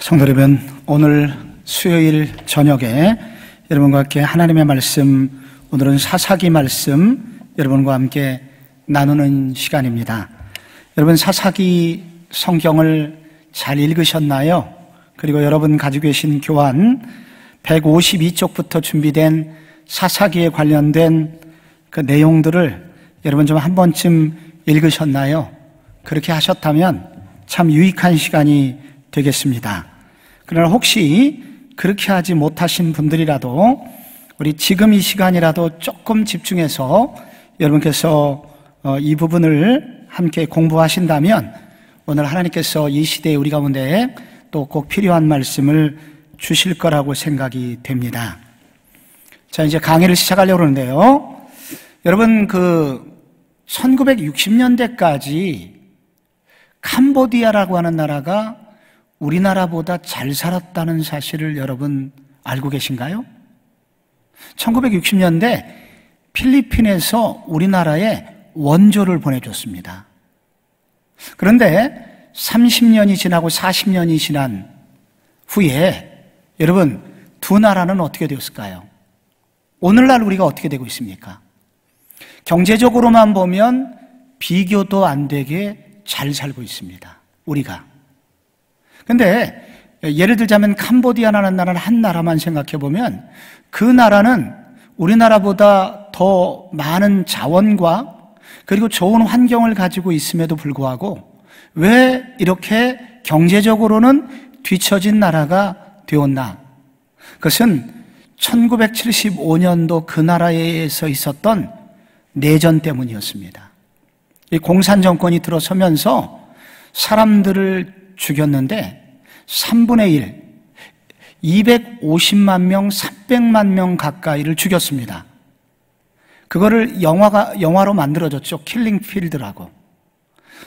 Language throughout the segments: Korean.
성도 여러분, 오늘 수요일 저녁에 여러분과 함께 하나님의 말씀, 오늘은 사사기 말씀 여러분과 함께 나누는 시간입니다. 여러분, 사사기 성경을 잘 읽으셨나요? 그리고 여러분 가지고 계신 교환 152쪽부터 준비된 사사기에 관련된 그 내용들을 여러분 좀 한 번쯤 읽으셨나요? 그렇게 하셨다면 참 유익한 시간이 되겠습니다. 그러나 혹시 그렇게 하지 못하신 분들이라도 우리 지금 이 시간이라도 조금 집중해서 여러분께서 이 부분을 함께 공부하신다면 오늘 하나님께서 이 시대에 우리 가운데 또 꼭 필요한 말씀을 주실 거라고 생각이 됩니다. 자, 이제 강의를 시작하려고 그러는데요. 여러분, 1960년대까지 캄보디아라고 하는 나라가 우리나라보다 잘 살았다는 사실을 여러분 알고 계신가요? 1960년대 필리핀에서 우리나라에 원조를 보내줬습니다. 그런데 30년이 지나고 40년이 지난 후에 여러분, 두 나라는 어떻게 되었을까요? 오늘날 우리가 어떻게 되고 있습니까? 경제적으로만 보면 비교도 안 되게 잘 살고 있습니다, 우리가. 근데 예를 들자면 캄보디아라는 나라는 한 나라만 생각해 보면 그 나라는 우리나라보다 더 많은 자원과 그리고 좋은 환경을 가지고 있음에도 불구하고 왜 이렇게 경제적으로는 뒤처진 나라가 되었나? 그것은 1975년도 그 나라에서 있었던 내전 때문이었습니다. 이 공산 정권이 들어서면서 사람들을 죽였는데 3분의 1, 250만 명, 300만 명 가까이를 죽였습니다. 그거를 영화로 만들어졌죠. 킬링 필드라고.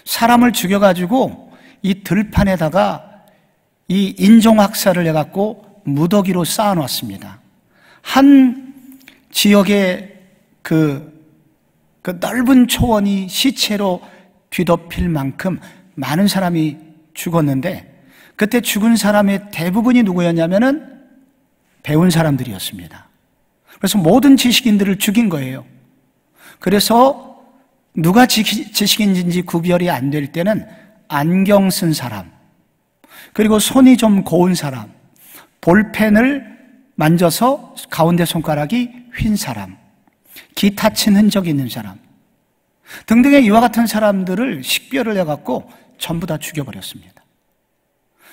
사람을 죽여가지고 이 들판에다가 이 인종학살을 해갖고 무더기로 쌓아놨습니다. 한 지역의 그 넓은 초원이 시체로 뒤덮일 만큼 많은 사람이 죽었는데 그때 죽은 사람의 대부분이 누구였냐면은 배운 사람들이었습니다. 그래서 모든 지식인들을 죽인 거예요. 그래서 누가 지식인인지 구별이 안 될 때는 안경 쓴 사람, 그리고 손이 좀 고운 사람, 볼펜을 만져서 가운데 손가락이 휜 사람, 기타 친 흔적이 있는 사람 등등의 이와 같은 사람들을 식별을 해갖고 전부 다 죽여버렸습니다.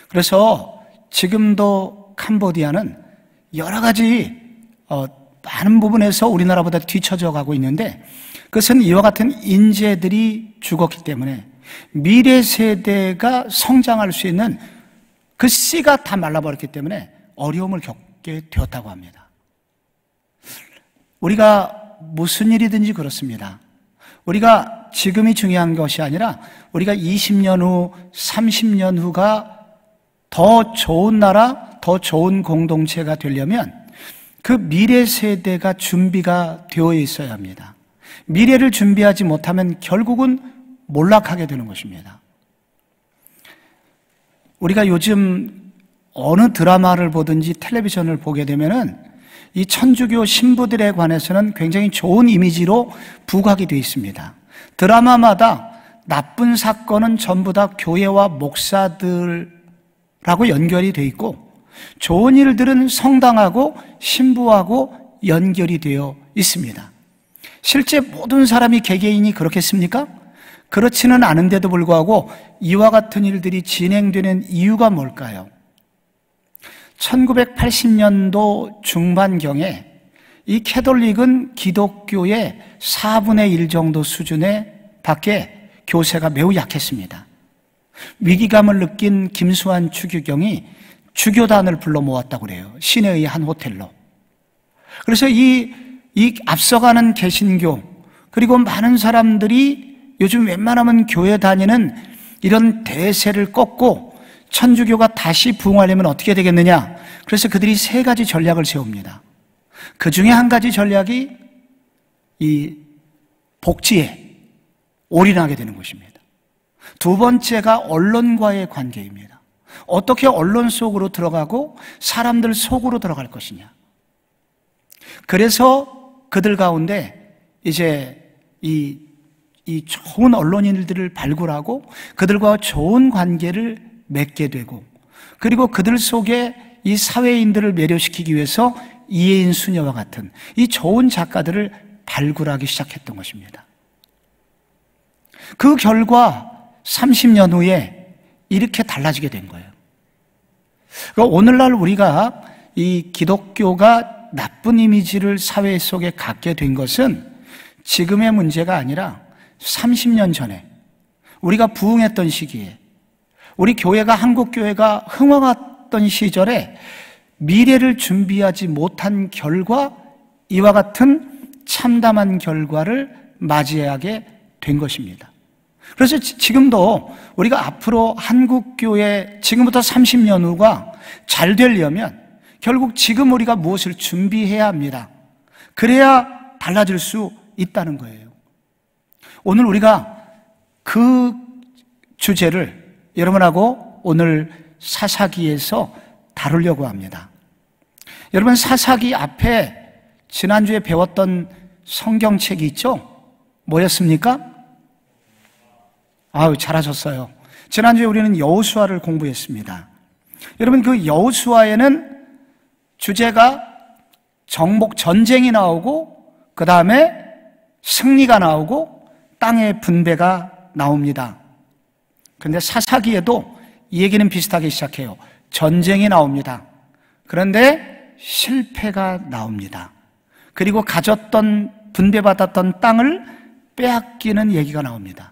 그래서 지금도 캄보디아는 여러 가지 많은 부분에서 우리나라보다 뒤처져 가고 있는데 그것은 이와 같은 인재들이 죽었기 때문에 미래 세대가 성장할 수 있는 그 씨가 다 말라버렸기 때문에 어려움을 겪게 되었다고 합니다. 우리가 무슨 일이든지 그렇습니다. 우리가 지금이 중요한 것이 아니라 우리가 20년 후, 30년 후가 더 좋은 나라, 더 좋은 공동체가 되려면 그 미래 세대가 준비가 되어 있어야 합니다. 미래를 준비하지 못하면 결국은 몰락하게 되는 것입니다. 우리가 요즘 어느 드라마를 보든지 텔레비전을 보게 되면은 이 천주교 신부들에 관해서는 굉장히 좋은 이미지로 부각이 되어 있습니다. 드라마마다 나쁜 사건은 전부 다 교회와 목사들하고 연결이 되어 있고 좋은 일들은 성당하고 신부하고 연결이 되어 있습니다. 실제 모든 사람이 개개인이 그렇겠습니까? 그렇지는 않은데도 불구하고 이와 같은 일들이 진행되는 이유가 뭘까요? 1980년도 중반경에 이 캐톨릭은 기독교의 4분의 1 정도 수준의 밖에 교세가 매우 약했습니다. 위기감을 느낀 김수환 추기경이 주교단을 불러 모았다고 그래요. 시내의 한 호텔로. 그래서 이 앞서가는 개신교 그리고 많은 사람들이 요즘 웬만하면 교회 다니는 이런 대세를 꺾고 천주교가 다시 부흥하려면 어떻게 되겠느냐? 그래서 그들이 세 가지 전략을 세웁니다. 그 중에 한 가지 전략이 이 복지에 올인하게 되는 것입니다. 두 번째가 언론과의 관계입니다. 어떻게 언론 속으로 들어가고 사람들 속으로 들어갈 것이냐. 그래서 그들 가운데 이제 이 좋은 언론인들을 발굴하고 그들과 좋은 관계를 맺게 되고, 그리고 그들 속에 이 사회인들을 매료시키기 위해서 이혜인 수녀와 같은 이 좋은 작가들을 발굴하기 시작했던 것입니다. 그 결과 30년 후에 이렇게 달라지게 된 거예요. 그러니까 오늘날 우리가 이 기독교가 나쁜 이미지를 사회 속에 갖게 된 것은 지금의 문제가 아니라 30년 전에 우리가 부흥했던 시기에, 우리 교회가, 한국 교회가 흥황했던 시절에 미래를 준비하지 못한 결과, 이와 같은 참담한 결과를 맞이하게 된 것입니다. 그래서 지금도 우리가 앞으로 한국 교회 지금부터 30년 후가 잘 되려면 결국 지금 우리가 무엇을 준비해야 합니다. 그래야 달라질 수 있다는 거예요. 오늘 우리가 그 주제를 여러분하고 오늘 사사기에서 다루려고 합니다. 여러분, 사사기 앞에 지난주에 배웠던 성경책이 있죠? 뭐였습니까? 아유, 잘하셨어요. 지난주에 우리는 여호수아를 공부했습니다. 여러분, 그 여호수아에는 주제가 전쟁이 나오고, 그 다음에 승리가 나오고, 땅의 분배가 나옵니다. 그런데 사사기에도 이 얘기는 비슷하게 시작해요. 전쟁이 나옵니다. 그런데 실패가 나옵니다. 그리고 가졌던, 분배받았던 땅을 빼앗기는 얘기가 나옵니다.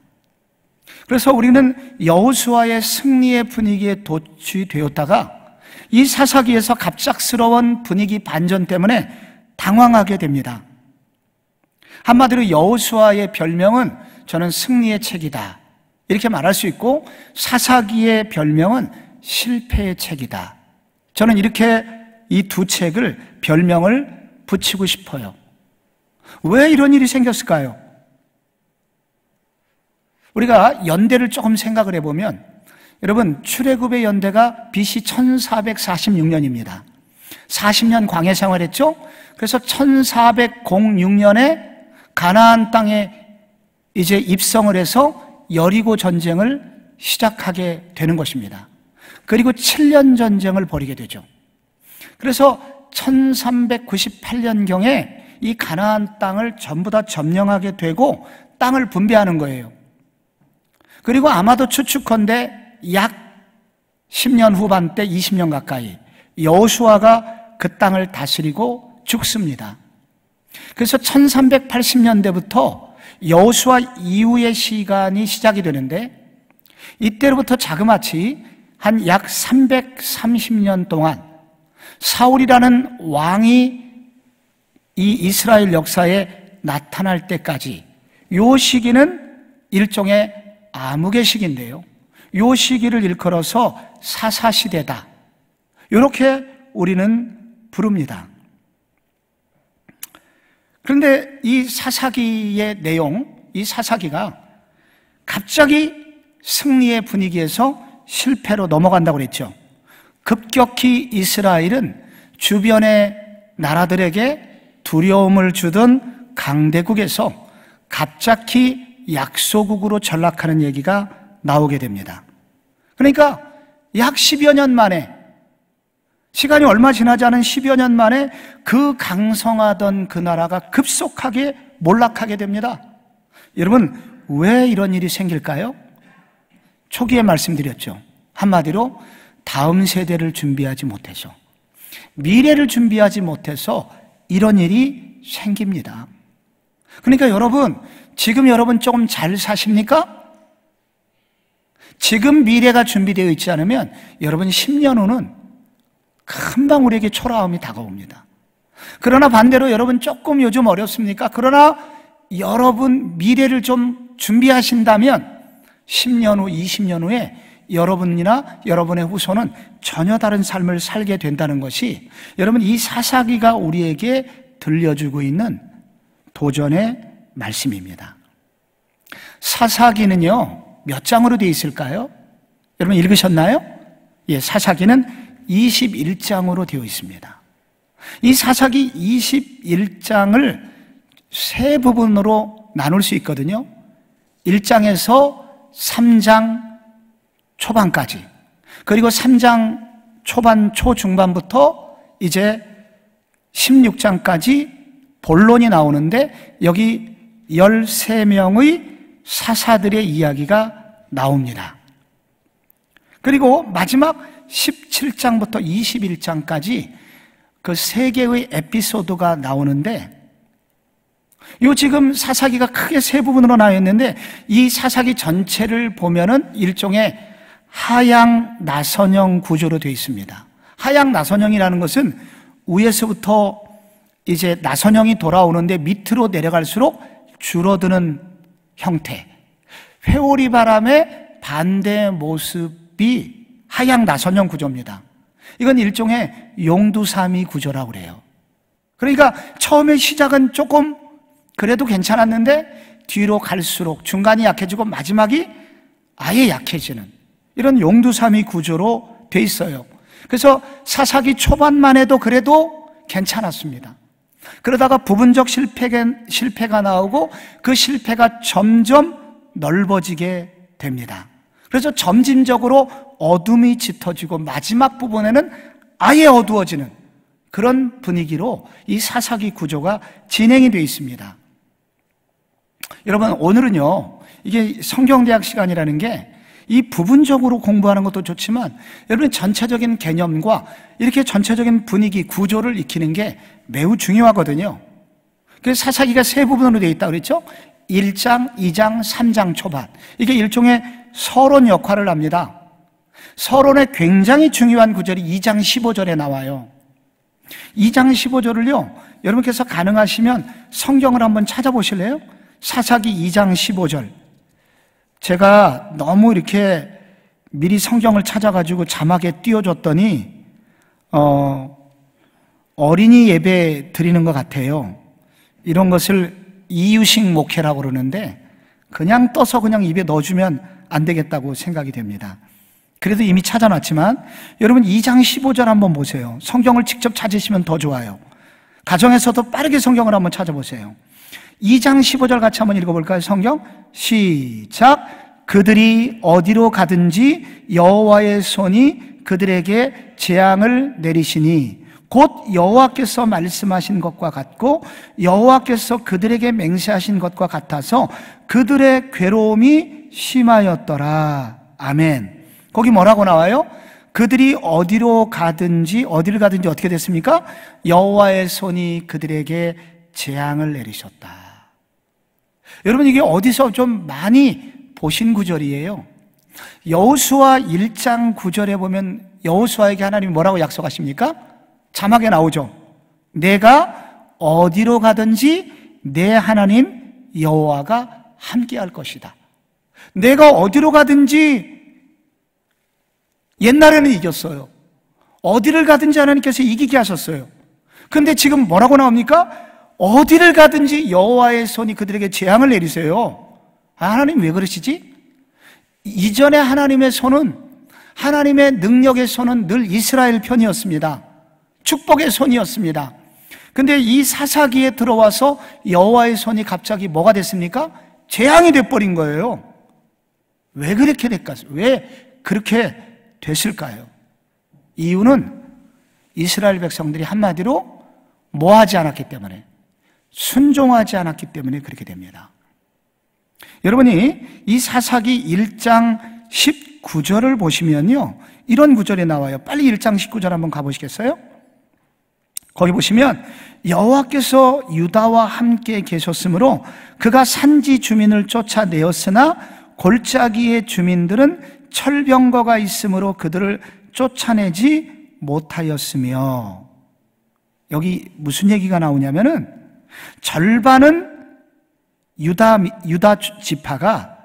그래서 우리는 여호수아의 승리의 분위기에 도취되었다가 이 사사기에서 갑작스러운 분위기 반전 때문에 당황하게 됩니다. 한마디로 여호수아의 별명은 저는 승리의 책이다, 이렇게 말할 수 있고, 사사기의 별명은 실패의 책이다. 저는 이렇게 이 두 책을 별명을 붙이고 싶어요. 왜 이런 일이 생겼을까요? 우리가 연대를 조금 생각을 해보면, 여러분, 출애굽의 연대가 BC 1446년입니다. 40년 광야 생활했죠? 그래서 1406년에 가나안 땅에 이제 입성을 해서 여리고 전쟁을 시작하게 되는 것입니다. 그리고 7년 전쟁을 벌이게 되죠. 그래서 1398년경에 이 가나안 땅을 전부 다 점령하게 되고 땅을 분배하는 거예요. 그리고 아마도 추측컨대 약 10년 후반대, 20년 가까이 여호수아가 그 땅을 다스리고 죽습니다. 그래서 1380년대부터 여호수아 이후의 시간이 시작이 되는데, 이때로부터 자그마치 한 약 330년 동안 사울이라는 왕이 이 이스라엘 역사에 나타날 때까지, 이 시기는 일종의 암흑의 시기인데요, 이 시기를 일컬어서 사사시대다, 이렇게 우리는 부릅니다. 그런데 이 사사기의 내용, 이 사사기가 갑자기 승리의 분위기에서 실패로 넘어간다고 그랬죠. 급격히 이스라엘은 주변의 나라들에게 두려움을 주던 강대국에서 갑자기 약소국으로 전락하는 얘기가 나오게 됩니다. 그러니까 약 10여 년 만에, 시간이 얼마 지나지 않은 10여 년 만에 그 강성하던 그 나라가 급속하게 몰락하게 됩니다. 여러분, 왜 이런 일이 생길까요? 초기에 말씀드렸죠. 한마디로 다음 세대를 준비하지 못해서, 미래를 준비하지 못해서 이런 일이 생깁니다. 그러니까 여러분, 지금 여러분 조금 잘 사십니까? 지금 미래가 준비되어 있지 않으면 여러분 10년 후는 금방 우리에게 초라함이 다가옵니다. 그러나 반대로 여러분 조금 요즘 어렵습니까? 그러나 여러분 미래를 좀 준비하신다면 10년 후, 20년 후에 여러분이나 여러분의 후손은 전혀 다른 삶을 살게 된다는 것이, 여러분, 이 사사기가 우리에게 들려주고 있는 도전의 말씀입니다. 사사기는요, 몇 장으로 되어 있을까요? 여러분 읽으셨나요? 사사기는 21장으로 되어 있습니다. 이 사사기 21장을 세 부분으로 나눌 수 있거든요. 1장에서 3장 초반까지, 그리고 3장 초반, 초중반부터 이제 16장까지 본론이 나오는데 여기 13명의 사사들의 이야기가 나옵니다. 그리고 마지막 17장부터 21장까지 그 세 개의 에피소드가 나오는데, 요 지금 사사기가 크게 세 부분으로 나뉘어 있는데 이 사사기 전체를 보면은 일종의 하양 나선형 구조로 되어 있습니다. 하양 나선형이라는 것은 위에서부터 이제 나선형이 돌아오는데 밑으로 내려갈수록 줄어드는 형태, 회오리 바람의 반대 모습이 하양 나선형 구조입니다. 이건 일종의 용두사미 구조라고 그래요. 그러니까 처음에 시작은 조금 그래도 괜찮았는데 뒤로 갈수록 중간이 약해지고 마지막이 아예 약해지는 이런 용두사미 구조로 돼 있어요. 그래서 사사기 초반만 해도 그래도 괜찮았습니다. 그러다가 부분적 실패가 나오고 그 실패가 점점 넓어지게 됩니다. 그래서 점진적으로 어둠이 짙어지고 마지막 부분에는 아예 어두워지는 그런 분위기로 이 사사기 구조가 진행이 되어 있습니다. 여러분, 오늘은요, 이게 성경대학 시간이라는 게 이 부분적으로 공부하는 것도 좋지만 여러분 전체적인 개념과 이렇게 전체적인 분위기, 구조를 익히는 게 매우 중요하거든요. 그래서 사사기가 세 부분으로 되어 있다고 그랬죠? 1장, 2장, 3장 초반. 이게 일종의 서론 역할을 합니다. 서론의 굉장히 중요한 구절이 2장 15절에 나와요. 2장 15절을요, 여러분께서 가능하시면 성경을 한번 찾아보실래요? 사사기 2장 15절. 제가 너무 이렇게 미리 성경을 찾아가지고 자막에 띄워줬더니 어린이 예배 드리는 것 같아요. 이런 것을 이유식 목회라고 그러는데 그냥 떠서 그냥 입에 넣어주면 안 되겠다고 생각이 됩니다. 그래도 이미 찾아놨지만 여러분 2장 15절 한번 보세요. 성경을 직접 찾으시면 더 좋아요. 가정에서도 빠르게 성경을 한번 찾아보세요. 2장 15절 같이 한번 읽어볼까요? 성경 시작. 그들이 어디로 가든지 여호와의 손이 그들에게 재앙을 내리시니 곧 여호와께서 말씀하신 것과 같고 여호와께서 그들에게 맹세하신 것과 같아서 그들의 괴로움이 심하였더라. 아멘. 거기 뭐라고 나와요? 그들이 어디를 가든지 어떻게 됐습니까? 여호와의 손이 그들에게 재앙을 내리셨다. 여러분, 이게 어디서 좀 많이 보신 구절이에요. 여호수아 1장 9절에 보면 여호수아에게 하나님이 뭐라고 약속하십니까? 자막에 나오죠. 내가 어디로 가든지 내 하나님 여호와가 함께할 것이다. 내가 어디로 가든지 옛날에는 이겼어요. 어디를 가든지 하나님께서 이기게 하셨어요. 근데 지금 뭐라고 나옵니까? 어디를 가든지 여호와의 손이 그들에게 재앙을 내리세요. 하나님 왜 그러시지? 이전에 하나님의 손은, 하나님의 능력의 손은 늘 이스라엘 편이었습니다. 축복의 손이었습니다. 근데 이 사사기에 들어와서 여호와의 손이 갑자기 뭐가 됐습니까? 재앙이 돼버린 거예요. 왜 그렇게 됐을까요? 왜 그렇게 됐을까요? 이유는 이스라엘 백성들이 한마디로 뭐 하지 않았기 때문에, 순종하지 않았기 때문에 그렇게 됩니다. 여러분이 이 사사기 1장 19절을 보시면요, 이런 구절이 나와요. 빨리 1장 19절 한번 가보시겠어요? 거기 보시면 여호와께서 유다와 함께 계셨으므로 그가 산지 주민을 쫓아내었으나 골짜기의 주민들은 철병거가 있으므로 그들을 쫓아내지 못하였으며, 여기 무슨 얘기가 나오냐면은 절반은 유다 지파가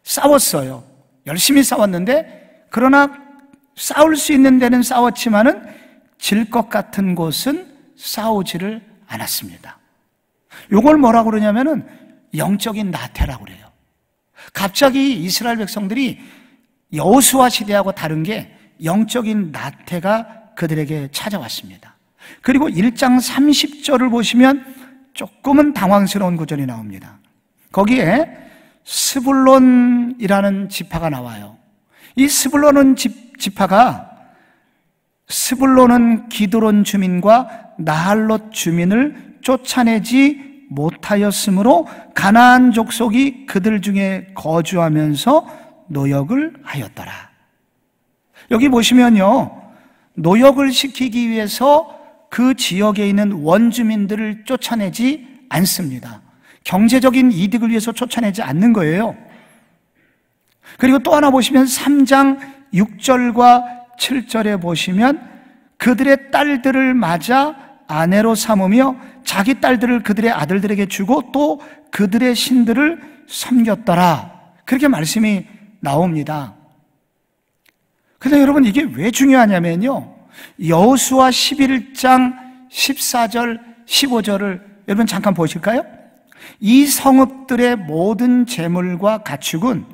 싸웠어요. 열심히 싸웠는데, 그러나 싸울 수 있는 데는 싸웠지만은 질 것 같은 곳은 싸우지를 않았습니다. 요걸 뭐라고 그러냐면은 영적인 나태라고 그래요. 갑자기 이스라엘 백성들이 여호수아 시대하고 다른 게 영적인 나태가 그들에게 찾아왔습니다. 그리고 1장 30절을 보시면 조금은 당황스러운 구절이 나옵니다. 거기에 스불론이라는 지파가 나와요. 이 스불론은 지파가 스불론은 기드론 주민과 나할롯 주민을 쫓아내지 못하였으므로 가나안 족속이 그들 중에 거주하면서 노역을 하였더라. 여기 보시면요, 노역을 시키기 위해서 그 지역에 있는 원주민들을 쫓아내지 않습니다. 경제적인 이득을 위해서 쫓아내지 않는 거예요. 그리고 또 하나 보시면 3장 6절과 7절에 보시면 그들의 딸들을 맞아 아내로 삼으며 자기 딸들을 그들의 아들들에게 주고 또 그들의 신들을 섬겼더라. 그렇게 말씀이 나옵니다. 그래서 여러분, 이게 왜 중요하냐면요, 여호수아 11장 14절 15절을 여러분 잠깐 보실까요? 이 성읍들의 모든 재물과 가축은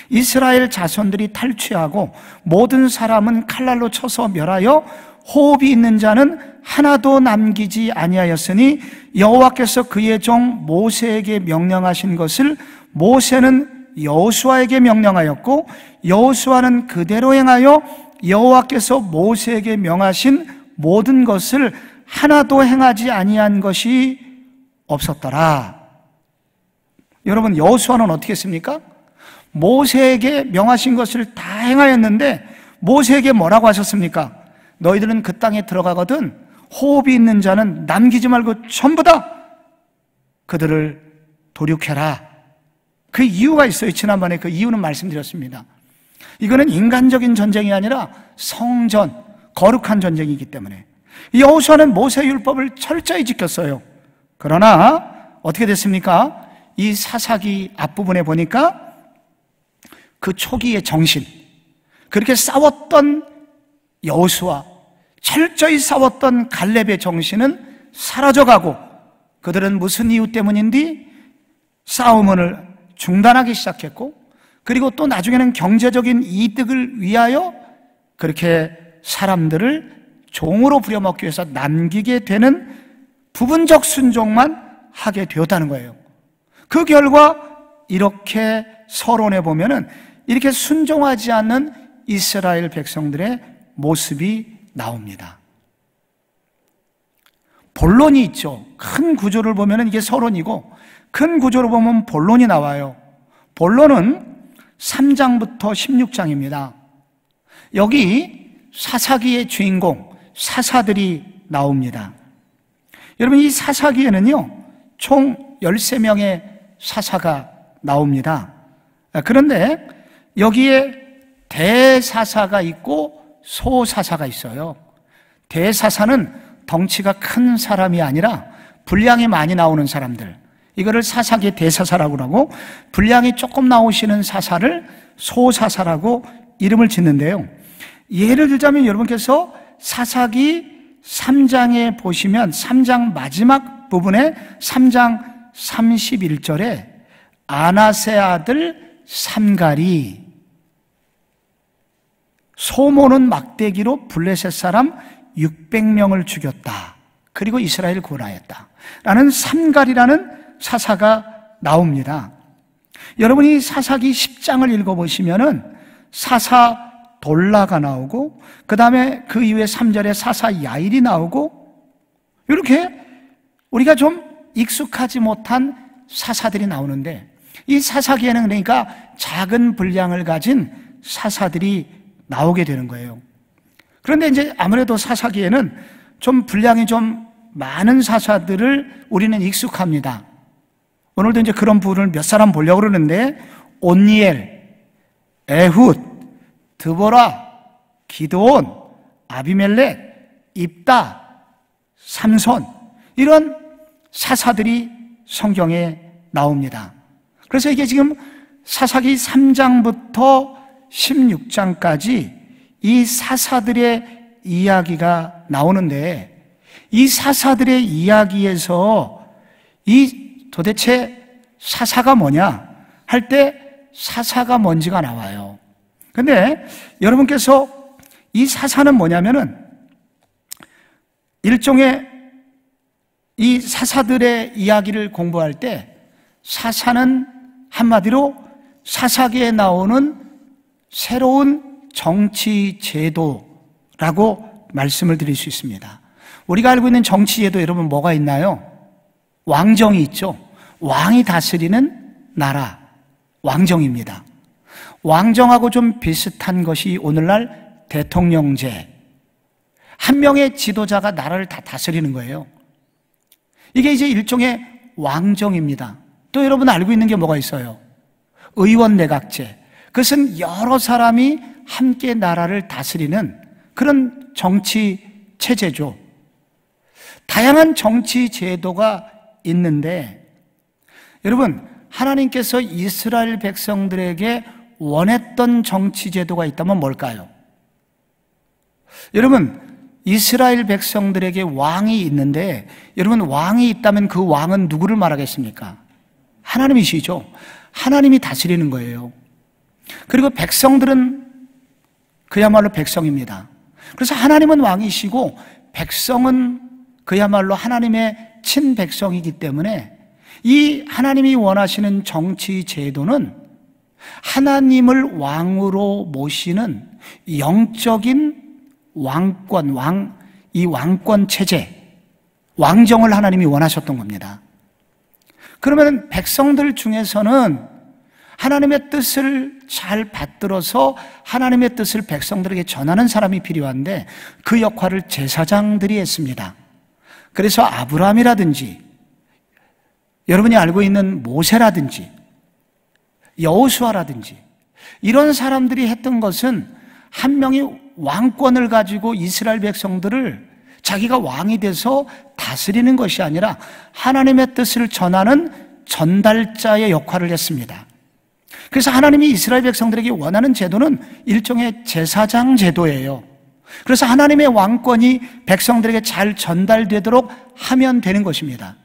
이스라엘 자손들이 탈취하고 모든 사람은 칼날로 쳐서 멸하여 호흡이 있는 자는 하나도 남기지 아니하였으니 여호와께서 그의 종 모세에게 명령하신 것을 모세는 여호수아에게 명령하였고 여호수아는 그대로 행하여 여호와께서 모세에게 명하신 모든 것을 하나도 행하지 아니한 것이 없었더라. 여러분, 여호수아는 어떻게 했습니까? 모세에게 명하신 것을 다 행하였는데 모세에게 뭐라고 하셨습니까? 너희들은 그 땅에 들어가거든 호흡이 있는 자는 남기지 말고 전부 다 그들을 도륙해라. 그 이유가 있어요. 지난번에 그 이유는 말씀드렸습니다. 이거는 인간적인 전쟁이 아니라 성전, 거룩한 전쟁이기 때문에 여호수아는 모세 율법을 철저히 지켰어요. 그러나 어떻게 됐습니까? 이 사사기 앞부분에 보니까 그 초기의 정신, 그렇게 싸웠던 여호수아, 철저히 싸웠던 갈렙의 정신은 사라져가고 그들은 무슨 이유 때문인지 싸움을 중단하기 시작했고, 그리고 또 나중에는 경제적인 이득을 위하여 그렇게 사람들을 종으로 부려먹기 위해서 남기게 되는 부분적 순종만 하게 되었다는 거예요. 그 결과 이렇게 서론에 보면은 이렇게 순종하지 않는 이스라엘 백성들의 모습이 나옵니다. 본론이 있죠. 큰 구조를 보면은 이게 서론이고 큰 구조로 보면 본론이 나와요. 본론은 3장부터 16장입니다. 여기 사사기의 주인공 사사들이 나옵니다. 여러분, 이 사사기에는요 총 13명의 사사가 나옵니다. 그런데 여기에 대사사가 있고 소사사가 있어요. 대사사는 덩치가 큰 사람이 아니라 분량이 많이 나오는 사람들, 이거를 사사기 대사사라고 하고, 분량이 조금 나오시는 사사를 소사사라고 이름을 짓는데요. 예를 들자면 여러분께서 사사기 3장에 보시면 3장 마지막 부분에 3장 31절에 아나세 아들 삼갈이 소모는 막대기로 블레셋 사람 600명을 죽였다. 그리고 이스라엘을 구원하였다. 라는 삼갈이라는 사사가 나옵니다. 여러분이 사사기 10장을 읽어보시면은 사사 돌라가 나오고, 그 다음에 그 이후에 3절에 사사 야일이 나오고, 이렇게 우리가 좀 익숙하지 못한 사사들이 나오는데, 이 사사기에는 그러니까 작은 분량을 가진 사사들이 나오게 되는 거예요. 그런데 이제 아무래도 사사기에는 좀 분량이 좀 많은 사사들을 우리는 익숙합니다. 오늘도 이제 그런 부분을 몇 사람 보려고 그러는데, 온니엘, 에훗, 드보라, 기드온, 아비멜렉, 입다, 삼손, 이런 사사들이 성경에 나옵니다. 그래서 이게 지금 사사기 3장부터 16장까지 이 사사들의 이야기가 나오는데, 이 사사들의 이야기에서 이 도대체 사사가 뭐냐 할 때 사사가 뭔지가 나와요. 근데 여러분께서 이 사사는 뭐냐면은 일종의 이 사사들의 이야기를 공부할 때 사사는 한마디로 사사기에 나오는 새로운 정치 제도라고 말씀을 드릴 수 있습니다. 우리가 알고 있는 정치 제도 여러분 뭐가 있나요? 왕정이 있죠. 왕이 다스리는 나라, 왕정입니다. 왕정하고 좀 비슷한 것이 오늘날 대통령제. 한 명의 지도자가 나라를 다 다스리는 거예요. 이게 이제 일종의 왕정입니다. 또 여러분 알고 있는 게 뭐가 있어요? 의원 내각제. 그것은 여러 사람이 함께 나라를 다스리는 그런 정치 체제죠. 다양한 정치 제도가 있는데 여러분, 하나님께서 이스라엘 백성들에게 원했던 정치 제도가 있다면 뭘까요? 여러분, 이스라엘 백성들에게 왕이 있는데 여러분, 왕이 있다면 그 왕은 누구를 말하겠습니까? 하나님이시죠. 하나님이 다스리는 거예요. 그리고 백성들은 그야말로 백성입니다. 그래서 하나님은 왕이시고 백성은 그야말로 하나님의 친백성이기 때문에 이 하나님이 원하시는 정치 제도는 하나님을 왕으로 모시는 영적인 왕권, 이 왕권 체제, 왕정을 하나님이 원하셨던 겁니다. 그러면 백성들 중에서는 하나님의 뜻을 잘 받들어서 하나님의 뜻을 백성들에게 전하는 사람이 필요한데 그 역할을 제사장들이 했습니다. 그래서 아브라함이라든지 여러분이 알고 있는 모세라든지 여호수아라든지 이런 사람들이 했던 것은 한 명이 왕권을 가지고 이스라엘 백성들을 자기가 왕이 돼서 다스리는 것이 아니라 하나님의 뜻을 전하는 전달자의 역할을 했습니다. 그래서 하나님이 이스라엘 백성들에게 원하는 제도는 일종의 제사장 제도예요. 그래서 하나님의 왕권이 백성들에게 잘 전달되도록 하면 되는 것입니다.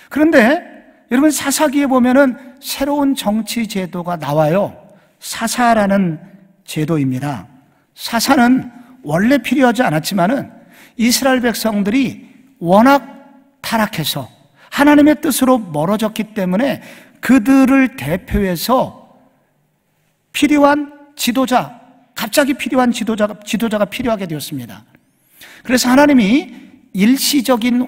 그런데 여러분, 사사기에 보면은 새로운 정치 제도가 나와요. 사사라는 제도입니다. 사사는 원래 필요하지 않았지만은 이스라엘 백성들이 워낙 타락해서 하나님의 뜻으로 멀어졌기 때문에 그들을 대표해서 필요한 지도자, 갑자기 필요한 지도자가 필요하게 되었습니다. 그래서 하나님이 일시적인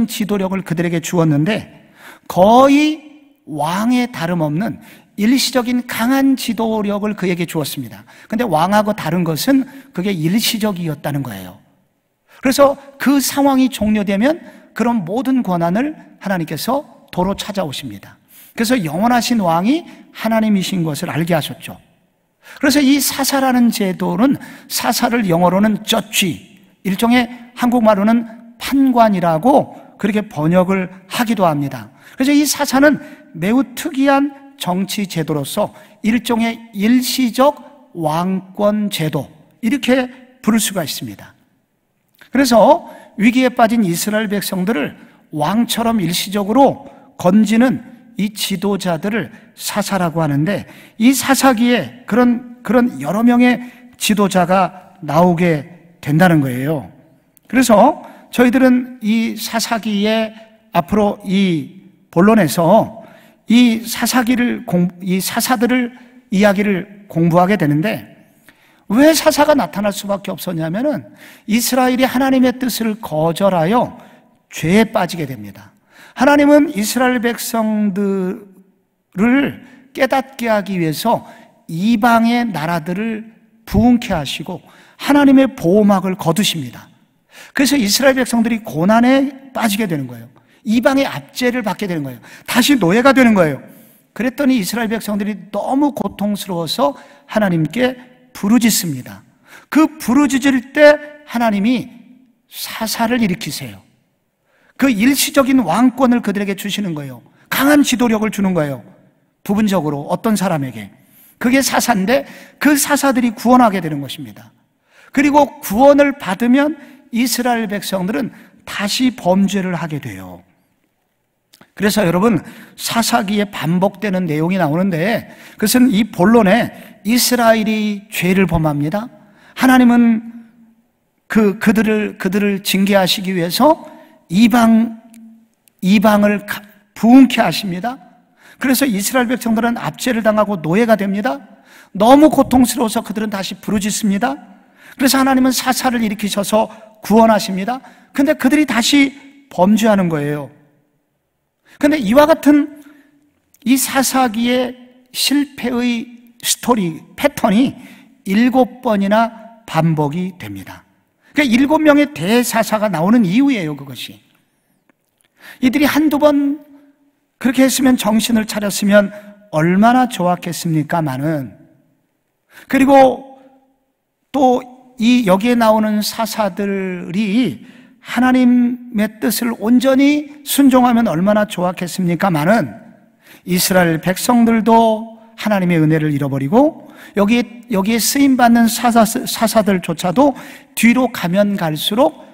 지도력을 그들에게 주었는데 거의 왕에 다름없는 일시적인 강한 지도력을 그에게 주었습니다. 그런데 왕하고 다른 것은 그게 일시적이었다는 거예요. 그래서 그 상황이 종료되면 그런 모든 권한을 하나님께서 도로 찾아오십니다. 그래서 영원하신 왕이 하나님이신 것을 알게 하셨죠. 그래서 이 사사라는 제도는 사사를 영어로는 저쥐, 일종의 한국말로는 판관이라고 그렇게 번역을 하기도 합니다. 그래서 이 사사는 매우 특이한 정치 제도로서 일종의 일시적 왕권 제도, 이렇게 부를 수가 있습니다. 그래서 위기에 빠진 이스라엘 백성들을 왕처럼 일시적으로 건지는 이 지도자들을 사사라고 하는데 이 사사기에 그런 여러 명의 지도자가 나오게 된다는 거예요. 그래서 저희들은 이 사사기에 앞으로 이 본론에서 이 사사들을 이야기를 공부하게 되는데 왜 사사가 나타날 수밖에 없었냐면은 이스라엘이 하나님의 뜻을 거절하여 죄에 빠지게 됩니다. 하나님은 이스라엘 백성들을 깨닫게 하기 위해서 이방의 나라들을 부흥케 하시고 하나님의 보호막을 거두십니다. 그래서 이스라엘 백성들이 고난에 빠지게 되는 거예요. 이방의 압제를 받게 되는 거예요. 다시 노예가 되는 거예요. 그랬더니 이스라엘 백성들이 너무 고통스러워서 하나님께 부르짖습니다. 그 부르짖을 때 하나님이 사사를 일으키세요. 그 일시적인 왕권을 그들에게 주시는 거예요. 강한 지도력을 주는 거예요. 부분적으로 어떤 사람에게. 그게 사사인데 그 사사들이 구원하게 되는 것입니다. 그리고 구원을 받으면 이스라엘 백성들은 다시 범죄를 하게 돼요. 그래서 여러분, 사사기에 반복되는 내용이 나오는데, 그것은 이 본론에 이스라엘이 죄를 범합니다. 하나님은 그들을 징계하시기 위해서 이방을 부흥케 하십니다. 그래서 이스라엘 백성들은 압제를 당하고 노예가 됩니다. 너무 고통스러워서 그들은 다시 부르짖습니다. 그래서 하나님은 사사를 일으키셔서 구원하십니다. 근데 그들이 다시 범죄하는 거예요. 근데 이와 같은 이 사사기의 실패의 스토리, 패턴이 7번이나 반복이 됩니다. 그러니까 7명의 대사사가 나오는 이유예요, 그것이. 이들이 한두 번 그렇게 했으면, 정신을 차렸으면 얼마나 좋았겠습니까마는, 그리고 또 여기에 나오는 사사들이 하나님의 뜻을 온전히 순종하면 얼마나 좋았겠습니까마는, 이스라엘 백성들도 하나님의 은혜를 잃어버리고 여기에 쓰임받는 사사들조차도 뒤로 가면 갈수록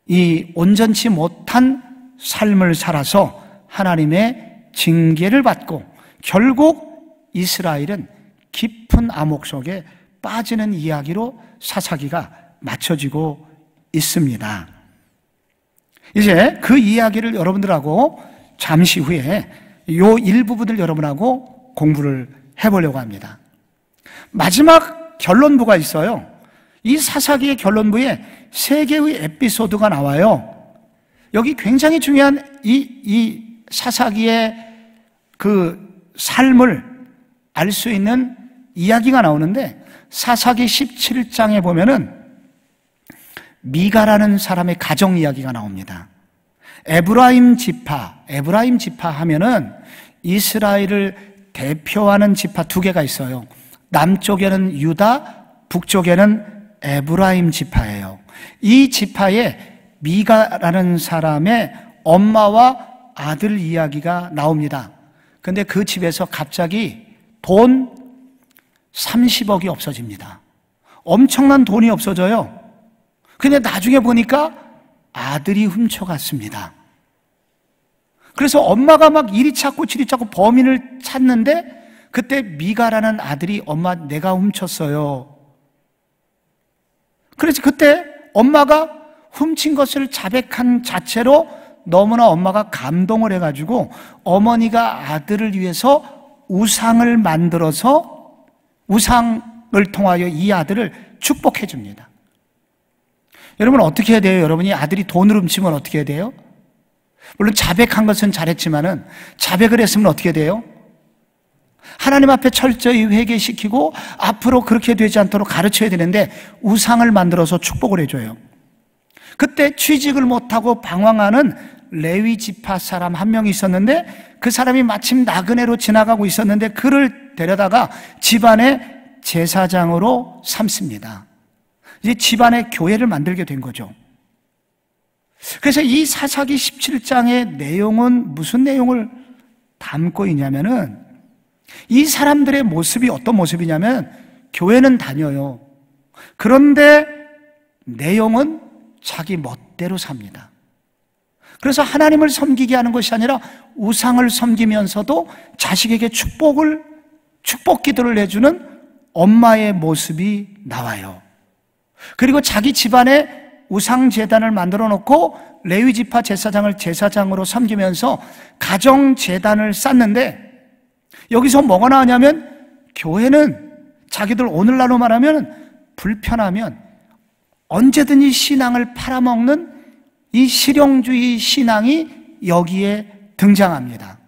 이 온전치 못한 삶을 살아서 하나님의 징계를 받고 결국 이스라엘은 깊은 암흑 속에 빠지는 이야기로 사사기가 맞춰지고 있습니다. 이제 그 이야기를 여러분들하고 잠시 후에 요 일부분을 여러분하고 공부를 해보려고 합니다. 마지막 결론부가 있어요. 이 사사기의 결론부에 3개의 에피소드가 나와요. 여기 굉장히 중요한 이 사사기의 그 삶을 알 수 있는 이야기가 나오는데, 사사기 17장에 보면은 미가라는 사람의 가정 이야기가 나옵니다. 에브라임 지파 하면은 이스라엘을 대표하는 지파 2개가 있어요. 남쪽에는 유다, 북쪽에는 에브라임 지파예요. 이 지파에 미가라는 사람의 엄마와 아들 이야기가 나옵니다. 근데 그 집에서 갑자기 돈 30억이 없어집니다. 엄청난 돈이 없어져요. 근데 나중에 보니까 아들이 훔쳐갔습니다. 그래서 엄마가 막 이리 찾고 저리 찾고 범인을 찾는데, 그때 미가라는 아들이 엄마 내가 훔쳤어요. 그래서 그때 엄마가 훔친 것을 자백한 자체로 너무나 엄마가 감동을 해가지고 어머니가 아들을 위해서 우상을 만들어서 우상을 통하여 이 아들을 축복해 줍니다. 여러분, 어떻게 해야 돼요? 여러분이 아들이 돈을 훔치면 어떻게 해야 돼요? 물론 자백한 것은 잘했지만은, 자백을 했으면 어떻게 돼요? 하나님 앞에 철저히 회개시키고 앞으로 그렇게 되지 않도록 가르쳐야 되는데, 우상을 만들어서 축복을 해줘요. 그때 취직을 못하고 방황하는 레위 지파 사람 한 명이 있었는데, 그 사람이 마침 나그네로 지나가고 있었는데 그를 데려다가 집안의 제사장으로 삼습니다. 이제 집안의 교회를 만들게 된 거죠. 그래서 이 사사기 17장의 내용은 무슨 내용을 담고 있냐면은, 이 사람들의 모습이 어떤 모습이냐면, 교회는 다녀요. 그런데 내용은 자기 멋대로 삽니다. 그래서 하나님을 섬기게 하는 것이 아니라 우상을 섬기면서도 자식에게 축복 기도를 해주는 엄마의 모습이 나와요. 그리고 자기 집안에 우상제단을 만들어 놓고 레위지파 제사장을 제사장으로 섬기면서 가정제단을 쌓는데, 여기서 뭐가 나오냐면, 교회는 자기들 오늘날로 말하면 불편하면 언제든지 신앙을 팔아먹는 이 실용주의 신앙이 여기에 등장합니다.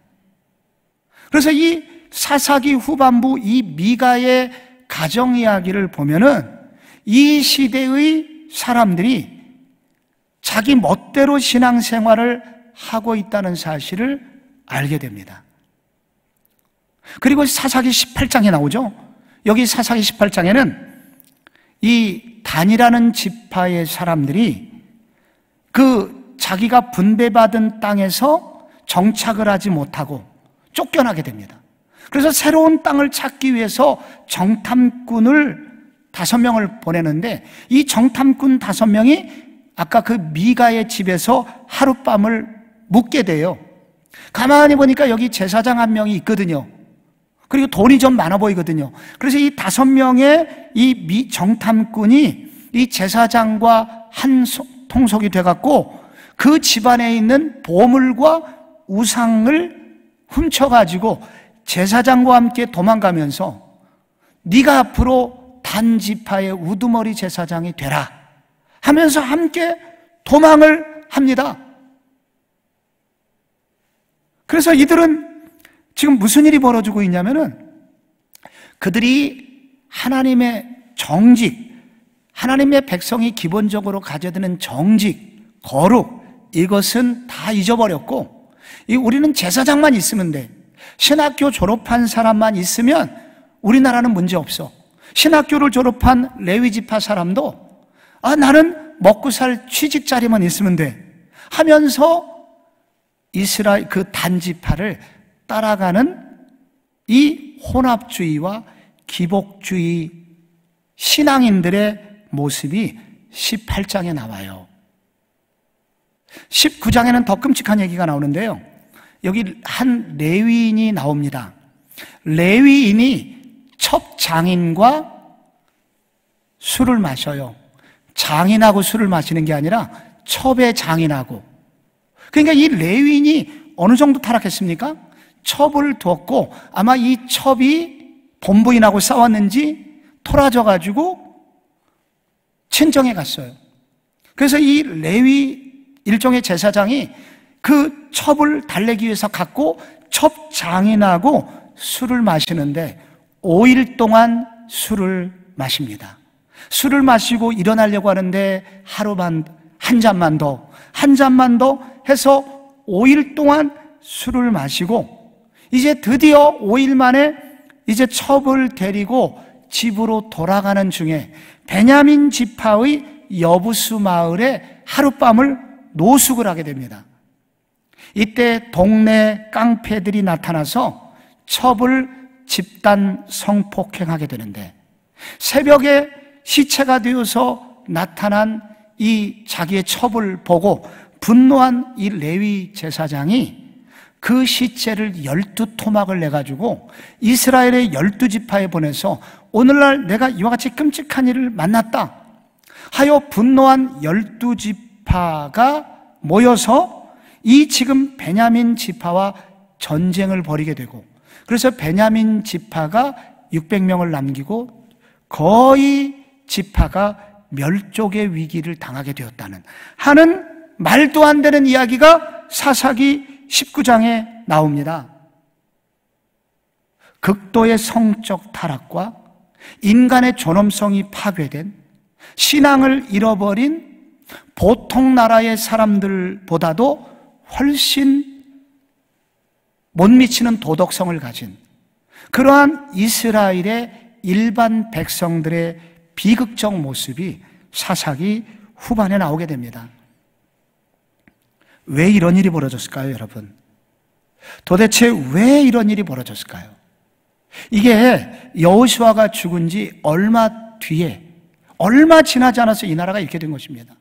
그래서 이 사사기 후반부 이 미가의 가정 이야기를 보면은 이 시대의 사람들이 자기 멋대로 신앙생활을 하고 있다는 사실을 알게 됩니다. 그리고 사사기 18장에 나오죠. 여기 사사기 18장에는 이 단이라는 지파의 사람들이 그 자기가 분배받은 땅에서 정착을 하지 못하고 쫓겨나게 됩니다. 그래서 새로운 땅을 찾기 위해서 정탐꾼을 5명을 보내는데, 이 정탐꾼 5명이 아까 그 미가의 집에서 하룻밤을 묵게 돼요. 가만히 보니까 여기 제사장 한 명이 있거든요. 그리고 돈이 좀 많아 보이거든요. 그래서 이 5명의 이 정탐꾼이 이 제사장과 한 통속이 돼갖고 그 집안에 있는 보물과 우상을 훔쳐가지고 제사장과 함께 도망가면서 네가 앞으로 단지파의 우두머리 제사장이 되라 하면서 함께 도망을 합니다. 그래서 이들은 지금 무슨 일이 벌어지고 있냐면은 그들이 하나님의 정직, 하나님의 백성이 기본적으로 가져야 되는 정직, 거룩, 이것은 다 잊어버렸고 우리는 제사장만 있으면 돼. 신학교 졸업한 사람만 있으면 우리나라는 문제 없어. 신학교를 졸업한 레위지파 사람도 나는 먹고 살 취직자리만 있으면 돼 하면서 이스라엘 그 단지파를 따라가는 이 혼합주의와 기복주의 신앙인들의 모습이 18장에 나와요. 19장에는 더 끔찍한 얘기가 나오는데요. 여기 한 레위인이 나옵니다. 레위인이 첩장인과 술을 마셔요. 장인하고 술을 마시는 게 아니라 첩의 장인하고. 그러니까 이 레위인이 어느 정도 타락했습니까? 첩을 두었고 아마 이 첩이 본부인하고 싸웠는지 토라져가지고 친정에 갔어요. 그래서 이 레위 일종의 제사장이 그 첩을 달래기 위해서 갔고 첩장인하고 술을 마시는데 5일 동안 술을 마십니다. 술을 마시고 일어나려고 하는데 하루만 한 잔만 더 해서 5일 동안 술을 마시고 이제 드디어 5일 만에 이제 첩을 데리고 집으로 돌아가는 중에 베냐민 지파의 여부수 마을에 하룻밤을 노숙을 하게 됩니다. 이때 동네 깡패들이 나타나서 첩을 집단 성폭행하게 되는데 새벽에 시체가 되어서 나타난 이 자기의 첩을 보고 분노한 이 레위 제사장이 그 시체를 12토막을 내가지고 이스라엘의 12지파에 보내서 오늘날 내가 이와 같이 끔찍한 일을 만났다 하여 분노한 12지파가 모여서 이 지금 베냐민 지파와 전쟁을 벌이게 되고 그래서 베냐민 지파가 600명을 남기고 거의 지파가 멸족의 위기를 당하게 되었다는 하는 말도 안 되는 이야기가 사사기 19장에 나옵니다. 극도의 성적 타락과 인간의 존엄성이 파괴된 신앙을 잃어버린 보통 나라의 사람들보다도 훨씬 못 미치는 도덕성을 가진 그러한 이스라엘의 일반 백성들의 비극적 모습이 사사기 후반에 나오게 됩니다. 왜 이런 일이 벌어졌을까요, 여러분? 도대체 왜 이런 일이 벌어졌을까요? 이게 여호수아가 죽은 지 얼마 뒤에, 얼마 지나지 않아서 이 나라가 이렇게 된 것입니다.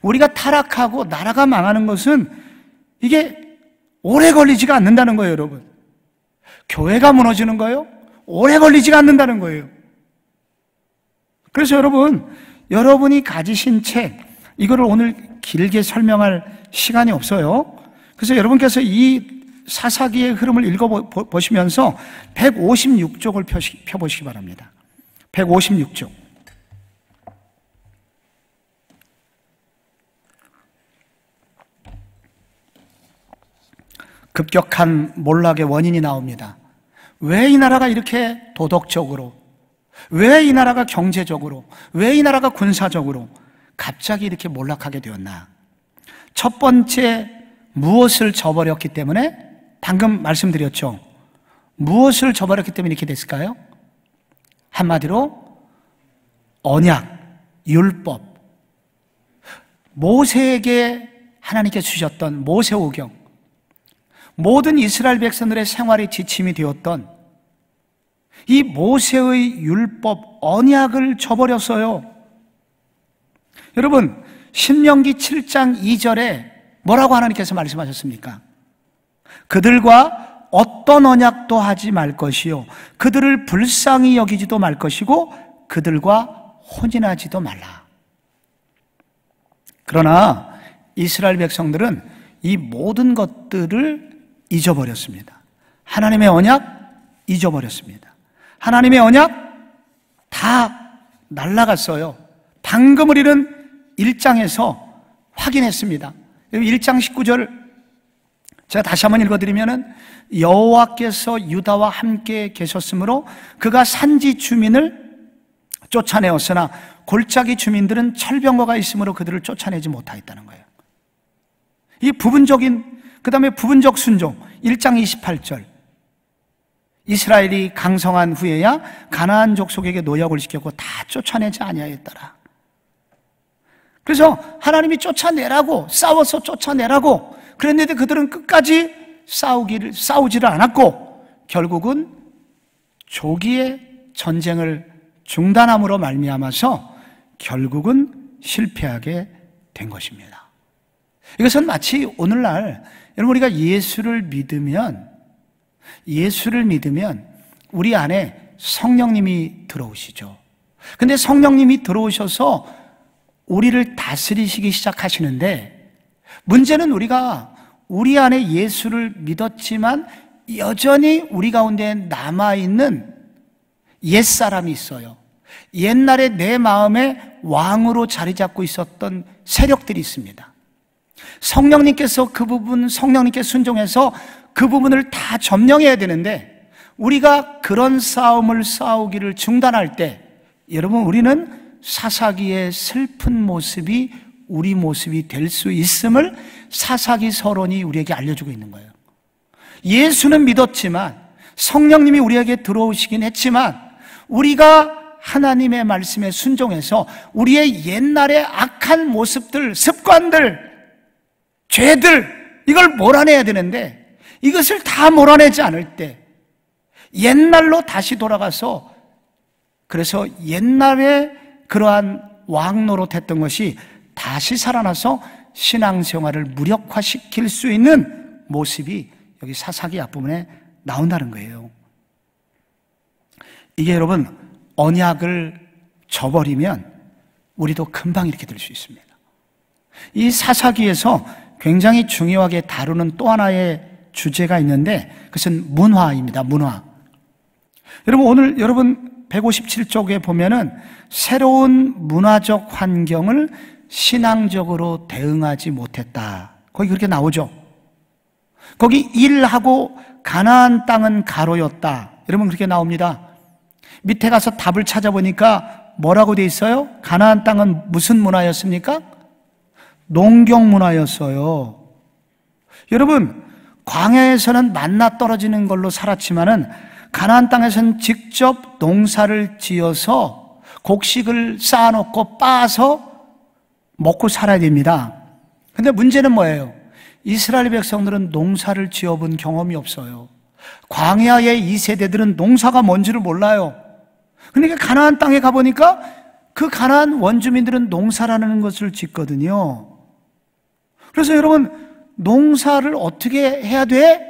우리가 타락하고 나라가 망하는 것은 이게 오래 걸리지가 않는다는 거예요, 여러분. 교회가 무너지는 거예요? 오래 걸리지가 않는다는 거예요. 그래서 여러분이 가지신 책, 이거를 오늘 길게 설명할 시간이 없어요. 그래서 여러분께서 이 사사기의 흐름을 읽어보시면서 156쪽을 펴보시기 바랍니다. 156쪽. 급격한 몰락의 원인이 나옵니다. 왜 이 나라가 이렇게 도덕적으로, 왜 이 나라가 경제적으로, 왜 이 나라가 군사적으로 갑자기 이렇게 몰락하게 되었나? 첫 번째, 무엇을 저버렸기 때문에? 방금 말씀드렸죠. 무엇을 저버렸기 때문에 이렇게 됐을까요? 한마디로 언약, 율법, 모세에게 하나님께 주셨던 모세오경, 모든 이스라엘 백성들의 생활의 지침이 되었던 이 모세의 율법, 언약을 저버렸어요. 여러분, 신명기 7장 2절에 뭐라고 하나님께서 말씀하셨습니까? 그들과 어떤 언약도 하지 말 것이요 그들을 불쌍히 여기지도 말 것이고 그들과 혼인하지도 말라. 그러나 이스라엘 백성들은 이 모든 것들을 잊어버렸습니다. 하나님의 언약 잊어버렸습니다. 하나님의 언약 다 날아갔어요. 방금 우리는 1장에서 확인했습니다. 1장 19절 제가 다시 한번 읽어드리면 여호와께서 유다와 함께 계셨으므로 그가 산지 주민을 쫓아내었으나 골짜기 주민들은 철병거가 있으므로 그들을 쫓아내지 못하였다는 거예요. 이 부분적인, 그 다음에 부분적 순종 1장 28절 이스라엘이 강성한 후에야 가나안 족속에게 노역을 시켰고 다 쫓아내지 아니하였더라. 그래서 하나님이 쫓아내라고 싸워서 쫓아내라고 그랬는데 그들은 끝까지 싸우지를 않았고 결국은 조기에 전쟁을 중단함으로 말미암아서 결국은 실패하게 된 것입니다. 이것은 마치 오늘날 여러분 우리가 예수를 믿으면 우리 안에 성령님이 들어오시죠. 근데 성령님이 들어오셔서 우리를 다스리시기 시작하시는데 문제는 우리가 우리 안에 예수를 믿었지만 여전히 우리 가운데 남아있는 옛사람이 있어요. 옛날에 내 마음에 왕으로 자리 잡고 있었던 세력들이 있습니다. 성령님께서 그 부분, 성령님께 순종해서 그 부분을 다 점령해야 되는데 우리가 그런 싸움을 싸우기를 중단할 때 여러분 우리는 사사기의 슬픈 모습이 우리 모습이 될 수 있음을 사사기 서론이 우리에게 알려주고 있는 거예요. 예수는 믿었지만 성령님이 우리에게 들어오시긴 했지만 우리가 하나님의 말씀에 순종해서 우리의 옛날의 악한 모습들, 습관들, 죄들 이걸 몰아내야 되는데 이것을 다 몰아내지 않을 때 옛날로 다시 돌아가서 그래서 옛날에 그러한 왕 노릇했던 것이 다시 살아나서 신앙생활을 무력화시킬 수 있는 모습이 여기 사사기 앞부분에 나온다는 거예요. 이게 여러분 언약을 저버리면 우리도 금방 이렇게 될 수 있습니다. 이 사사기에서 굉장히 중요하게 다루는 또 하나의 주제가 있는데 그것은 문화입니다. 문화. 여러분 오늘 여러분 157쪽에 보면은 새로운 문화적 환경을 신앙적으로 대응하지 못했다. 거기 그렇게 나오죠. 거기 일하고 가나안 땅은 가로였다. 여러분 그렇게 나옵니다. 밑에 가서 답을 찾아보니까 뭐라고 돼 있어요? 가나안 땅은 무슨 문화였습니까? 농경 문화였어요. 여러분 광야에서는 만나 떨어지는 걸로 살았지만은 가나안 땅에서는 직접 농사를 지어서 곡식을 쌓아놓고 빻아서 먹고 살아야 됩니다. 근데 문제는 뭐예요? 이스라엘 백성들은 농사를 지어본 경험이 없어요. 광야의 이 세대들은 농사가 뭔지를 몰라요. 그러니까 가나안 땅에 가보니까 그 가나안 원주민들은 농사라는 것을 짓거든요. 그래서 여러분 농사를 어떻게 해야 돼?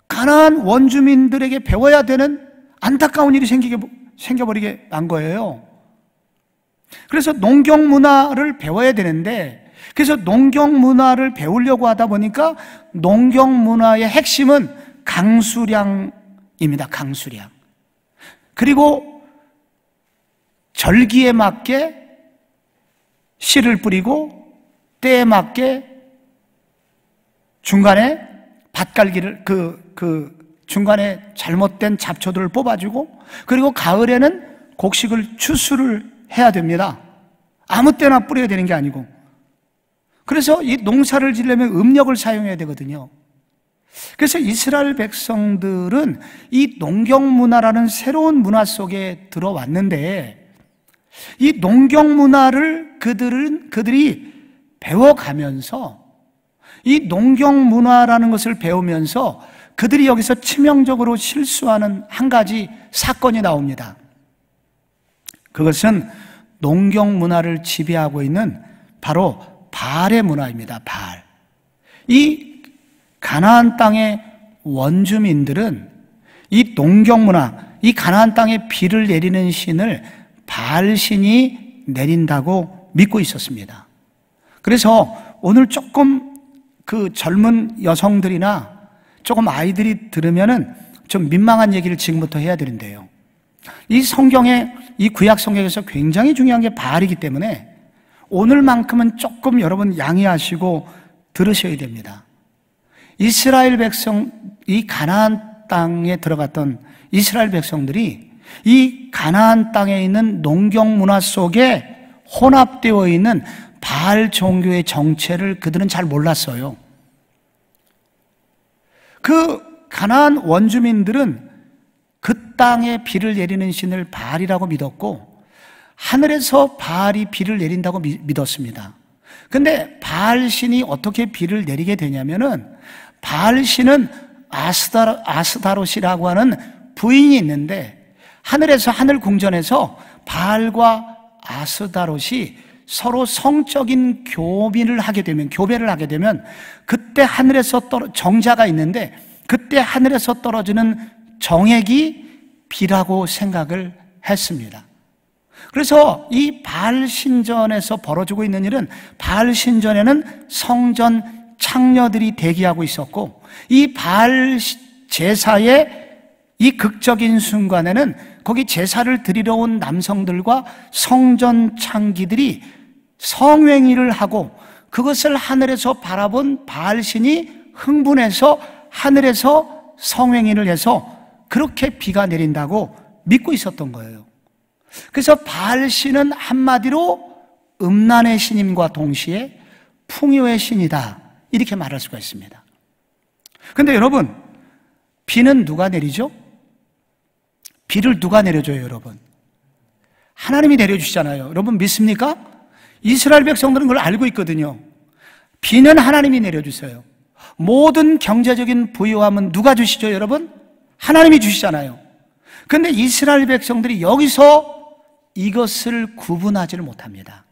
가나안 원주민들에게 배워야 되는 안타까운 일이 생겨버리게 난 거예요. 그래서 농경 문화를 배워야 되는데 그래서 농경 문화를 배우려고 하다 보니까 농경 문화의 핵심은 강수량입니다. 강수량. 그리고 절기에 맞게 씨를 뿌리고 때에 맞게 중간에 밭갈기를 중간에 잘못된 잡초들을 뽑아주고 그리고 가을에는 곡식을 추수를 해야 됩니다. 아무 때나 뿌려야 되는 게 아니고 그래서 이 농사를 지으려면 음력을 사용해야 되거든요. 그래서 이스라엘 백성들은 이 농경 문화라는 새로운 문화 속에 들어왔는데 이 농경 문화를 그들이 배워가면서 이 농경 문화라는 것을 배우면서 그들이 여기서 치명적으로 실수하는 한 가지 사건이 나옵니다. 그것은 농경 문화를 지배하고 있는 바로 바알의 문화입니다. 바알. 이 가나안 땅의 원주민들은 이 농경문화, 이 가나안 땅에 비를 내리는 신을 바알신이 내린다고 믿고 있었습니다. 그래서 오늘 조금 그 젊은 여성들이나 조금 아이들이 들으면은 좀 민망한 얘기를 지금부터 해야 되는데요. 이 성경에, 이 구약 성경에서 굉장히 중요한 게 바알이기 때문에 오늘만큼은 조금 여러분 양해하시고 들으셔야 됩니다. 이스라엘 백성, 이 가나안 땅에 들어갔던 이스라엘 백성들이 이 가나안 땅에 있는 농경 문화 속에 혼합되어 있는 바알 종교의 정체를 그들은 잘 몰랐어요. 그 가나안 원주민들은 그 땅에 비를 내리는 신을 바알이라고 믿었고 하늘에서 바알이 비를 내린다고 믿었습니다. 근데 바알 신이 어떻게 비를 내리게 되냐면은 바알 신은 아스다롯이라고 하는 부인이 있는데 하늘에서 하늘 궁전에서 바알과 아스다롯이 서로 성적인 교배를 하게 되면 그때 하늘에서 정자가 있는데 그때 하늘에서 떨어지는 정액이 비라고 생각을 했습니다. 그래서 이 바알 신전에서 벌어지고 있는 일은 바알 신전에는 성전 창녀들이 대기하고 있었고 이 바알 제사의 이 극적인 순간에는 거기 제사를 드리러 온 남성들과 성전 창기들이 성행위를 하고 그것을 하늘에서 바라본 바알신이 흥분해서 하늘에서 성행위를 해서 그렇게 비가 내린다고 믿고 있었던 거예요. 그래서 바알신은 한마디로 음란의 신임과 동시에 풍요의 신이다 이렇게 말할 수가 있습니다. 그런데 여러분, 비는 누가 내리죠? 비를 누가 내려줘요, 여러분? 하나님이 내려주시잖아요. 여러분 믿습니까? 이스라엘 백성들은 그걸 알고 있거든요. 비는 하나님이 내려주세요. 모든 경제적인 부유함은 누가 주시죠, 여러분? 하나님이 주시잖아요. 그런데 이스라엘 백성들이 여기서 이것을 구분하지를 못합니다.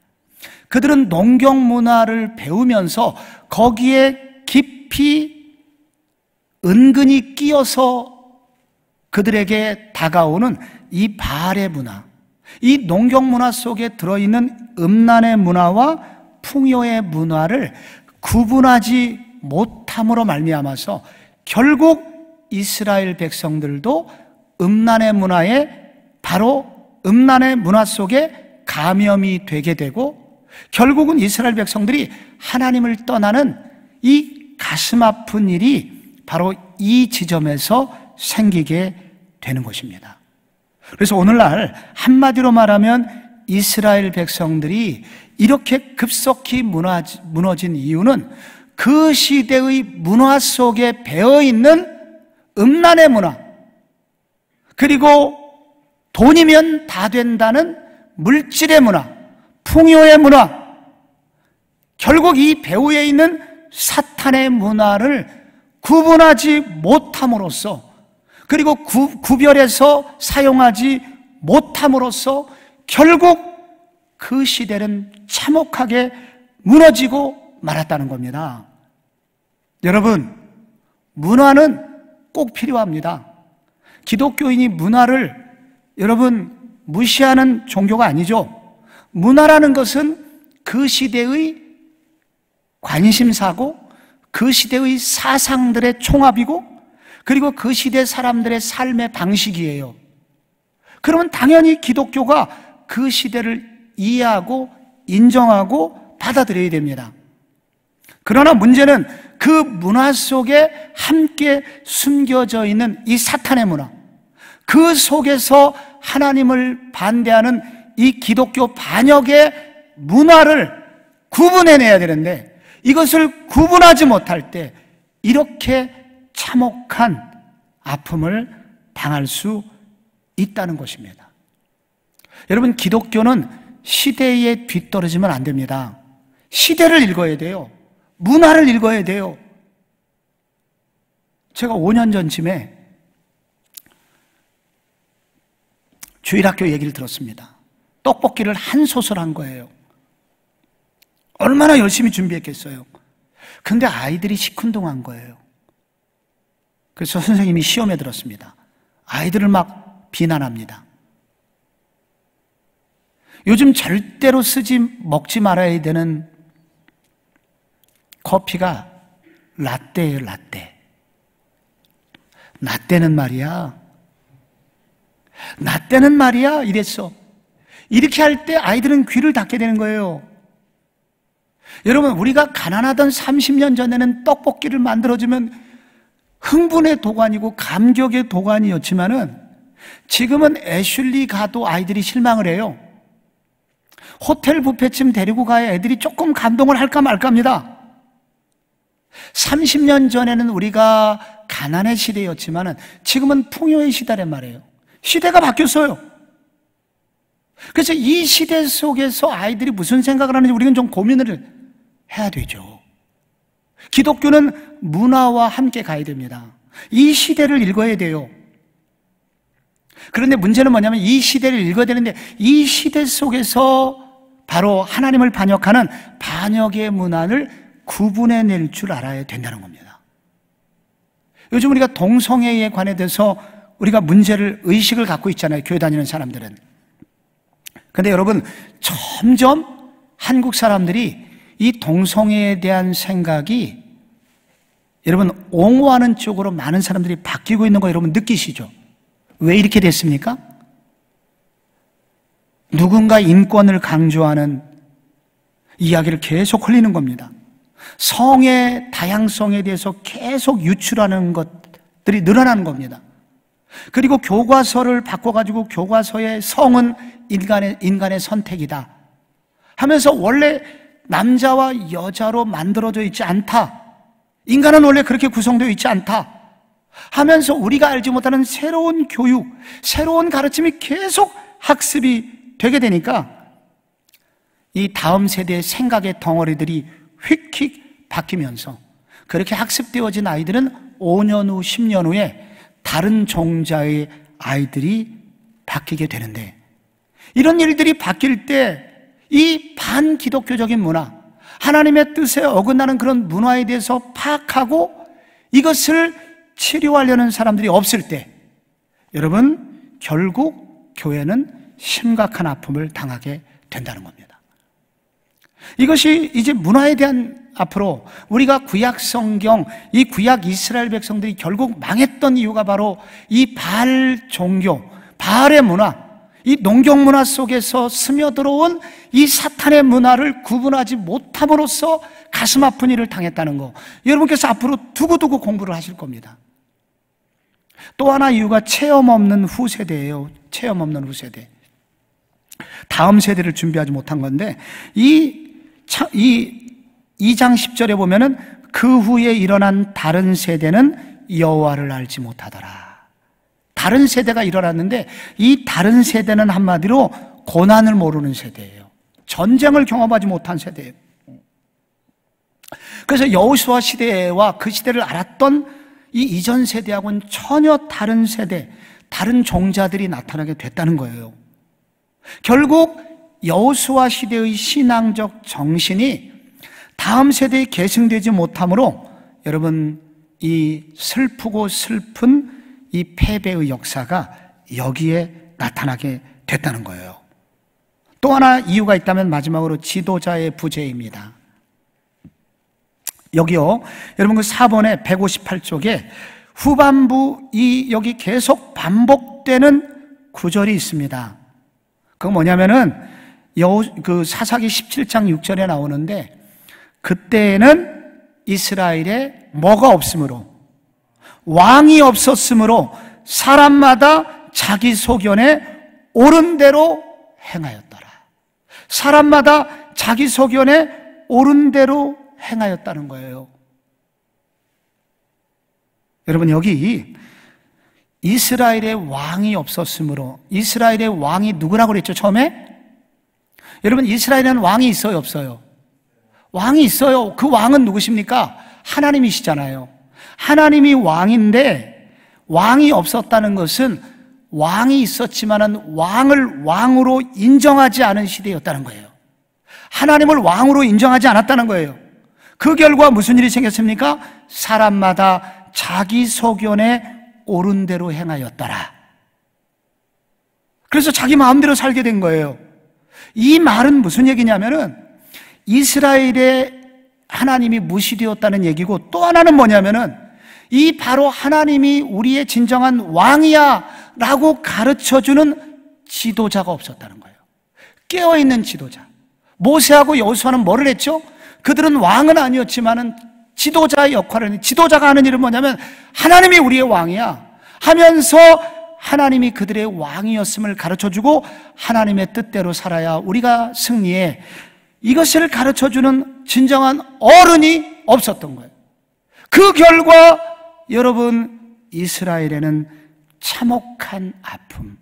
그들은 농경 문화를 배우면서 거기에 깊이 은근히 끼어서 그들에게 다가오는 이 바알의 문화, 이 농경 문화 속에 들어있는 음란의 문화와 풍요의 문화를 구분하지 못함으로 말미암아서 결국 이스라엘 백성들도 음란의 문화에 바로 음란의 문화 속에 감염이 되게 되고 결국은 이스라엘 백성들이 하나님을 떠나는 이 가슴 아픈 일이 바로 이 지점에서 생기게 되는 것입니다. 그래서 오늘날 한마디로 말하면 이스라엘 백성들이 이렇게 급속히 무너진 이유는 그 시대의 문화 속에 배어있는 음란의 문화, 그리고 돈이면 다 된다는 물질의 문화, 풍요의 문화, 결국 이 배후에 있는 사탄의 문화를 구분하지 못함으로써, 그리고 구별해서 사용하지 못함으로써 결국 그 시대는 참혹하게 무너지고 말았다는 겁니다. 여러분, 문화는 꼭 필요합니다. 기독교인이 문화를 여러분 무시하는 종교가 아니죠. 문화라는 것은 그 시대의 관심사고 그 시대의 사상들의 총합이고 그리고 그 시대 사람들의 삶의 방식이에요. 그러면 당연히 기독교가 그 시대를 이해하고 인정하고 받아들여야 됩니다. 그러나 문제는 그 문화 속에 함께 숨겨져 있는 이 사탄의 문화, 그 속에서 하나님을 반대하는 이 기독교 반역의 문화를 구분해내야 되는데 이것을 구분하지 못할 때 이렇게 참혹한 아픔을 당할 수 있다는 것입니다. 여러분, 기독교는 시대에 뒤떨어지면 안 됩니다. 시대를 읽어야 돼요. 문화를 읽어야 돼요. 제가 5년 전쯤에 주일학교 얘기를 들었습니다. 떡볶이를 한 소설 한 거예요. 얼마나 열심히 준비했겠어요. 근데 아이들이 시큰둥한 거예요. 그래서 선생님이 시험에 들었습니다. 아이들을 막 비난합니다. 요즘 절대로 먹지 말아야 되는 커피가 라떼예요, 라떼. 라떼는 말이야 이랬어. 이렇게 할 때 아이들은 귀를 닫게 되는 거예요. 여러분, 우리가 가난하던 30년 전에는 떡볶이를 만들어주면 흥분의 도가니고 감격의 도가니였지만은 지금은 애슐리 가도 아이들이 실망을 해요. 호텔 뷔페쯤 데리고 가야 애들이 조금 감동을 할까 말까입니다. 30년 전에는 우리가 가난의 시대였지만은 지금은 풍요의 시대란 말이에요. 시대가 바뀌었어요. 그래서 이 시대 속에서 아이들이 무슨 생각을 하는지 우리는 좀 고민을 해야 되죠. 기독교는 문화와 함께 가야 됩니다. 이 시대를 읽어야 돼요. 그런데 문제는 뭐냐면 이 시대를 읽어야 되는데 이 시대 속에서 바로 하나님을 반역하는 반역의 문화를 구분해낼 줄 알아야 된다는 겁니다. 요즘 우리가 동성애에 관해서 우리가 의식을 갖고 있잖아요. 교회 다니는 사람들은. 근데 여러분, 점점 한국 사람들이 이 동성애에 대한 생각이 여러분 옹호하는 쪽으로 많은 사람들이 바뀌고 있는 거 여러분 느끼시죠? 왜 이렇게 됐습니까? 누군가 인권을 강조하는 이야기를 계속 흘리는 겁니다. 성의 다양성에 대해서 계속 유출하는 것들이 늘어나는 겁니다. 그리고 교과서를 바꿔가지고 교과서의 성은 인간의 선택이다 하면서 원래 남자와 여자로 만들어져 있지 않다, 인간은 원래 그렇게 구성되어 있지 않다 하면서 우리가 알지 못하는 새로운 교육, 새로운 가르침이 계속 학습이 되게 되니까 이 다음 세대의 생각의 덩어리들이 휙휙 바뀌면서 그렇게 학습되어진 아이들은 5년 후, 10년 후에 다른 종자의 아이들이 바뀌게 되는데, 이런 일들이 바뀔 때 이 반기독교적인 문화, 하나님의 뜻에 어긋나는 그런 문화에 대해서 파악하고 이것을 치료하려는 사람들이 없을 때 여러분, 결국 교회는 심각한 아픔을 당하게 된다는 겁니다. 이것이 이제 문화에 대한, 앞으로 우리가 구약 성경, 이 구약 이스라엘 백성들이 결국 망했던 이유가 바로 이 바알 종교, 바알의 문화, 이 농경 문화 속에서 스며들어온 이 사탄의 문화를 구분하지 못함으로써 가슴 아픈 일을 당했다는 거, 여러분께서 앞으로 두고두고 공부를 하실 겁니다. 또 하나 이유가 체험 없는 후세대예요. 체험 없는 후세대. 다음 세대를 준비하지 못한 건데, 이 2장 10절에 보면은 그 후에 일어난 다른 세대는 여호와를 알지 못하더라. 다른 세대가 일어났는데 이 다른 세대는 한마디로 고난을 모르는 세대예요. 전쟁을 경험하지 못한 세대예요. 그래서 여호수아 시대와 그 시대를 알았던 이 이전 세대하고는 전혀 다른 세대, 다른 종자들이 나타나게 됐다는 거예요. 결국 여호수아 시대의 신앙적 정신이 다음 세대에 계승되지 못하므로 여러분, 이 슬프고 슬픈 이 패배의 역사가 여기에 나타나게 됐다는 거예요. 또 하나 이유가 있다면 마지막으로 지도자의 부재입니다. 여기요, 여러분 그 4번에 158쪽에 후반부 여기 계속 반복되는 구절이 있습니다. 그건 뭐냐면은 그 사사기 17장 6절에 나오는데, 그때에는 이스라엘에 뭐가 없으므로, 왕이 없었으므로 사람마다 자기 소견에 옳은 대로 행하였더라. 사람마다 자기 소견에 옳은 대로 행하였다는 거예요. 여러분, 여기 이스라엘의 왕이 없었으므로, 이스라엘의 왕이 누구라고 그랬죠, 처음에? 여러분, 이스라엘에는 왕이 있어요, 없어요? 왕이 있어요. 그 왕은 누구십니까? 하나님이시잖아요. 하나님이 왕인데 왕이 없었다는 것은 왕이 있었지만은 왕을 왕으로 인정하지 않은 시대였다는 거예요. 하나님을 왕으로 인정하지 않았다는 거예요. 그 결과 무슨 일이 생겼습니까? 사람마다 자기 소견에 옳은 대로 행하였더라. 그래서 자기 마음대로 살게 된 거예요. 이 말은 무슨 얘기냐면은 이스라엘의 하나님이 무시되었다는 얘기고, 또 하나는 뭐냐면은 이 바로 하나님이 우리의 진정한 왕이야 라고 가르쳐주는 지도자가 없었다는 거예요. 깨어있는 지도자. 모세하고 여호수아는 뭐를 했죠? 그들은 왕은 아니었지만은 지도자의 역할을, 지도자가 하는 일은 뭐냐면 하나님이 우리의 왕이야 하면서 하나님이 그들의 왕이었음을 가르쳐주고 하나님의 뜻대로 살아야 우리가 승리해, 이것을 가르쳐주는 진정한 어른이 없었던 거예요. 그 결과 여러분, 이스라엘에는 참혹한 아픔,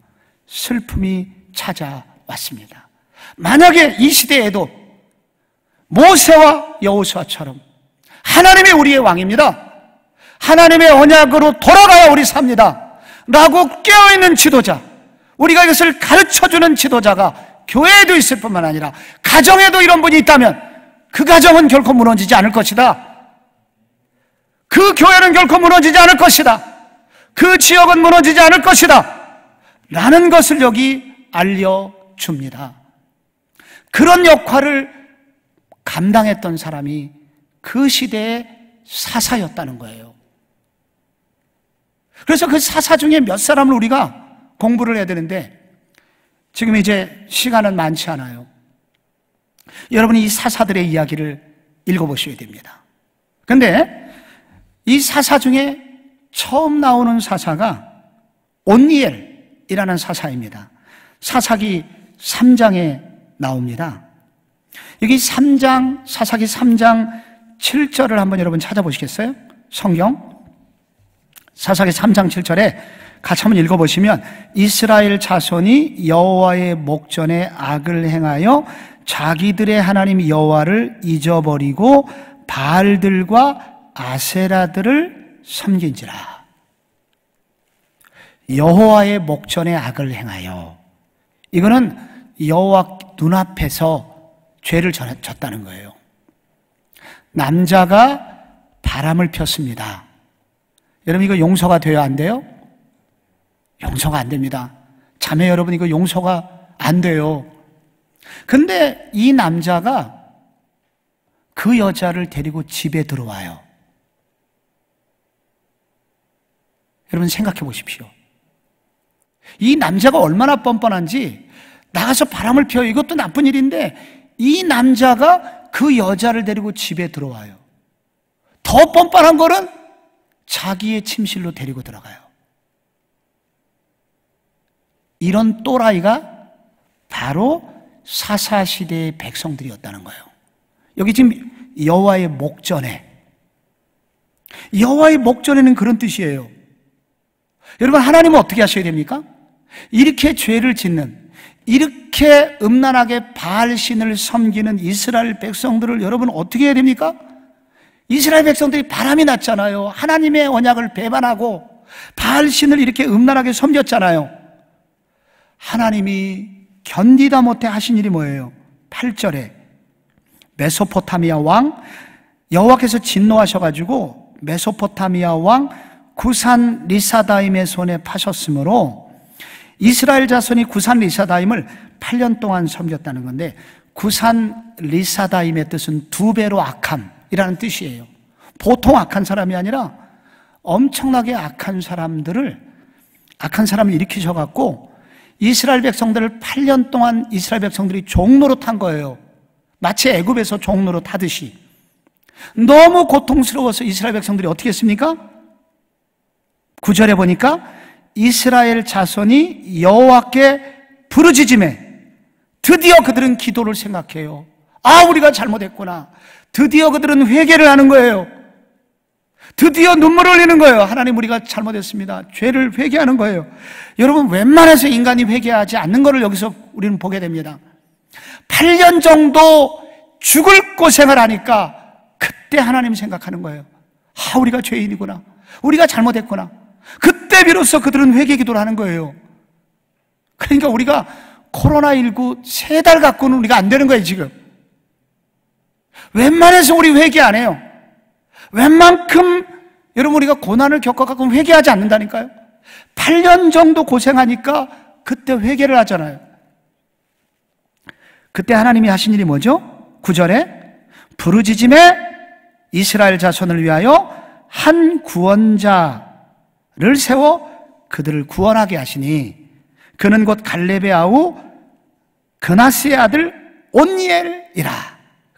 슬픔이 찾아왔습니다. 만약에 이 시대에도 모세와 여호수아처럼 하나님이 우리의 왕입니다, 하나님의 언약으로 돌아가야 우리 삽니다 라고 깨어있는 지도자, 우리가 이것을 가르쳐주는 지도자가 교회에도 있을 뿐만 아니라 가정에도 이런 분이 있다면 그 가정은 결코 무너지지 않을 것이다. 그 교회는 결코 무너지지 않을 것이다. 그 지역은 무너지지 않을 것이다 라는 것을 여기 알려줍니다. 그런 역할을 감당했던 사람이 그 시대의 사사였다는 거예요. 그래서 그 사사 중에 몇 사람을 우리가 공부를 해야 되는데 지금 이제 시간은 많지 않아요. 여러분이 이 사사들의 이야기를 읽어보셔야 됩니다. 그런데 이 사사 중에 처음 나오는 사사가 온니엘이라는 사사입니다. 사사기 3장에 나옵니다. 여기 사사기 3장 7절을 한번 여러분 찾아보시겠어요? 성경 사사기 3장 7절에 같이 한번 읽어보시면, 이스라엘 자손이 여호와의 목전에 악을 행하여 자기들의 하나님 여호와를 잊어버리고 바알들과 아세라들을 섬긴지라. 여호와의 목전에 악을 행하여, 이거는 여호와 눈앞에서 죄를 졌다는 거예요. 남자가 바람을 폈습니다. 여러분, 이거 용서가 돼요, 안 돼요? 용서가 안 됩니다. 자매 여러분, 이거 용서가 안 돼요. 근데 이 남자가 그 여자를 데리고 집에 들어와요. 여러분 생각해 보십시오. 이 남자가 얼마나 뻔뻔한지, 나가서 바람을 펴요. 이것도 나쁜 일인데 이 남자가 그 여자를 데리고 집에 들어와요. 더 뻔뻔한 거는 자기의 침실로 데리고 들어가요. 이런 또라이가 바로 사사시대의 백성들이었다는 거예요. 여기 지금 여호와의 목전에, 여호와의 목전에는 그런 뜻이에요. 여러분, 하나님은 어떻게 하셔야 됩니까? 이렇게 죄를 짓는, 이렇게 음란하게 바알신을 섬기는 이스라엘 백성들을 여러분 어떻게 해야 됩니까? 이스라엘 백성들이 바람이 났잖아요. 하나님의 언약을 배반하고 바알신을 이렇게 음란하게 섬겼잖아요. 하나님이 견디다 못해 하신 일이 뭐예요? 8절에 메소포타미아 왕, 여호와께서 진노하셔가지고 메소포타미아 왕 구산 리사다임의 손에 파셨으므로 이스라엘 자손이 구산 리사다임을 8년 동안 섬겼다는 건데, 구산 리사다임의 뜻은 2배로 악함이라는 뜻이에요. 보통 악한 사람이 아니라 엄청나게 악한 사람을 일으키셔갖고 이스라엘 백성들을 8년 동안 이스라엘 백성들이 종노릇 한 거예요. 마치 애굽에서 종노릇 하듯이. 너무 고통스러워서 이스라엘 백성들이 어떻게 했습니까? 9절에 보니까 이스라엘 자손이 여호와께 부르짖음에 드디어 그들은 기도를 생각해요. 아, 우리가 잘못했구나. 드디어 그들은 회개를 하는 거예요. 드디어 눈물을 흘리는 거예요. 하나님, 우리가 잘못했습니다. 죄를 회개하는 거예요. 여러분, 웬만해서 인간이 회개하지 않는 것을 여기서 우리는 보게 됩니다. 8년 정도 죽을 고생을 하니까 그때 하나님 생각하는 거예요. 아, 우리가 죄인이구나. 우리가 잘못했구나. 그때 비로소 그들은 회개 기도를 하는 거예요. 그러니까 우리가 코로나19 3달 갖고는 우리가 안 되는 거예요, 지금. 웬만해서 우리 회개 안 해요. 웬만큼 여러분, 우리가 고난을 겪어갖고 회개하지 않는다니까요. 8년 정도 고생하니까 그때 회개를 하잖아요. 그때 하나님이 하신 일이 뭐죠? 9절에 부르짖음에 이스라엘 자손을 위하여 한 구원자를 세워 그들을 구원하게 하시니 그는 곧 갈렙의 아우 그나스의 아들 온니엘이라.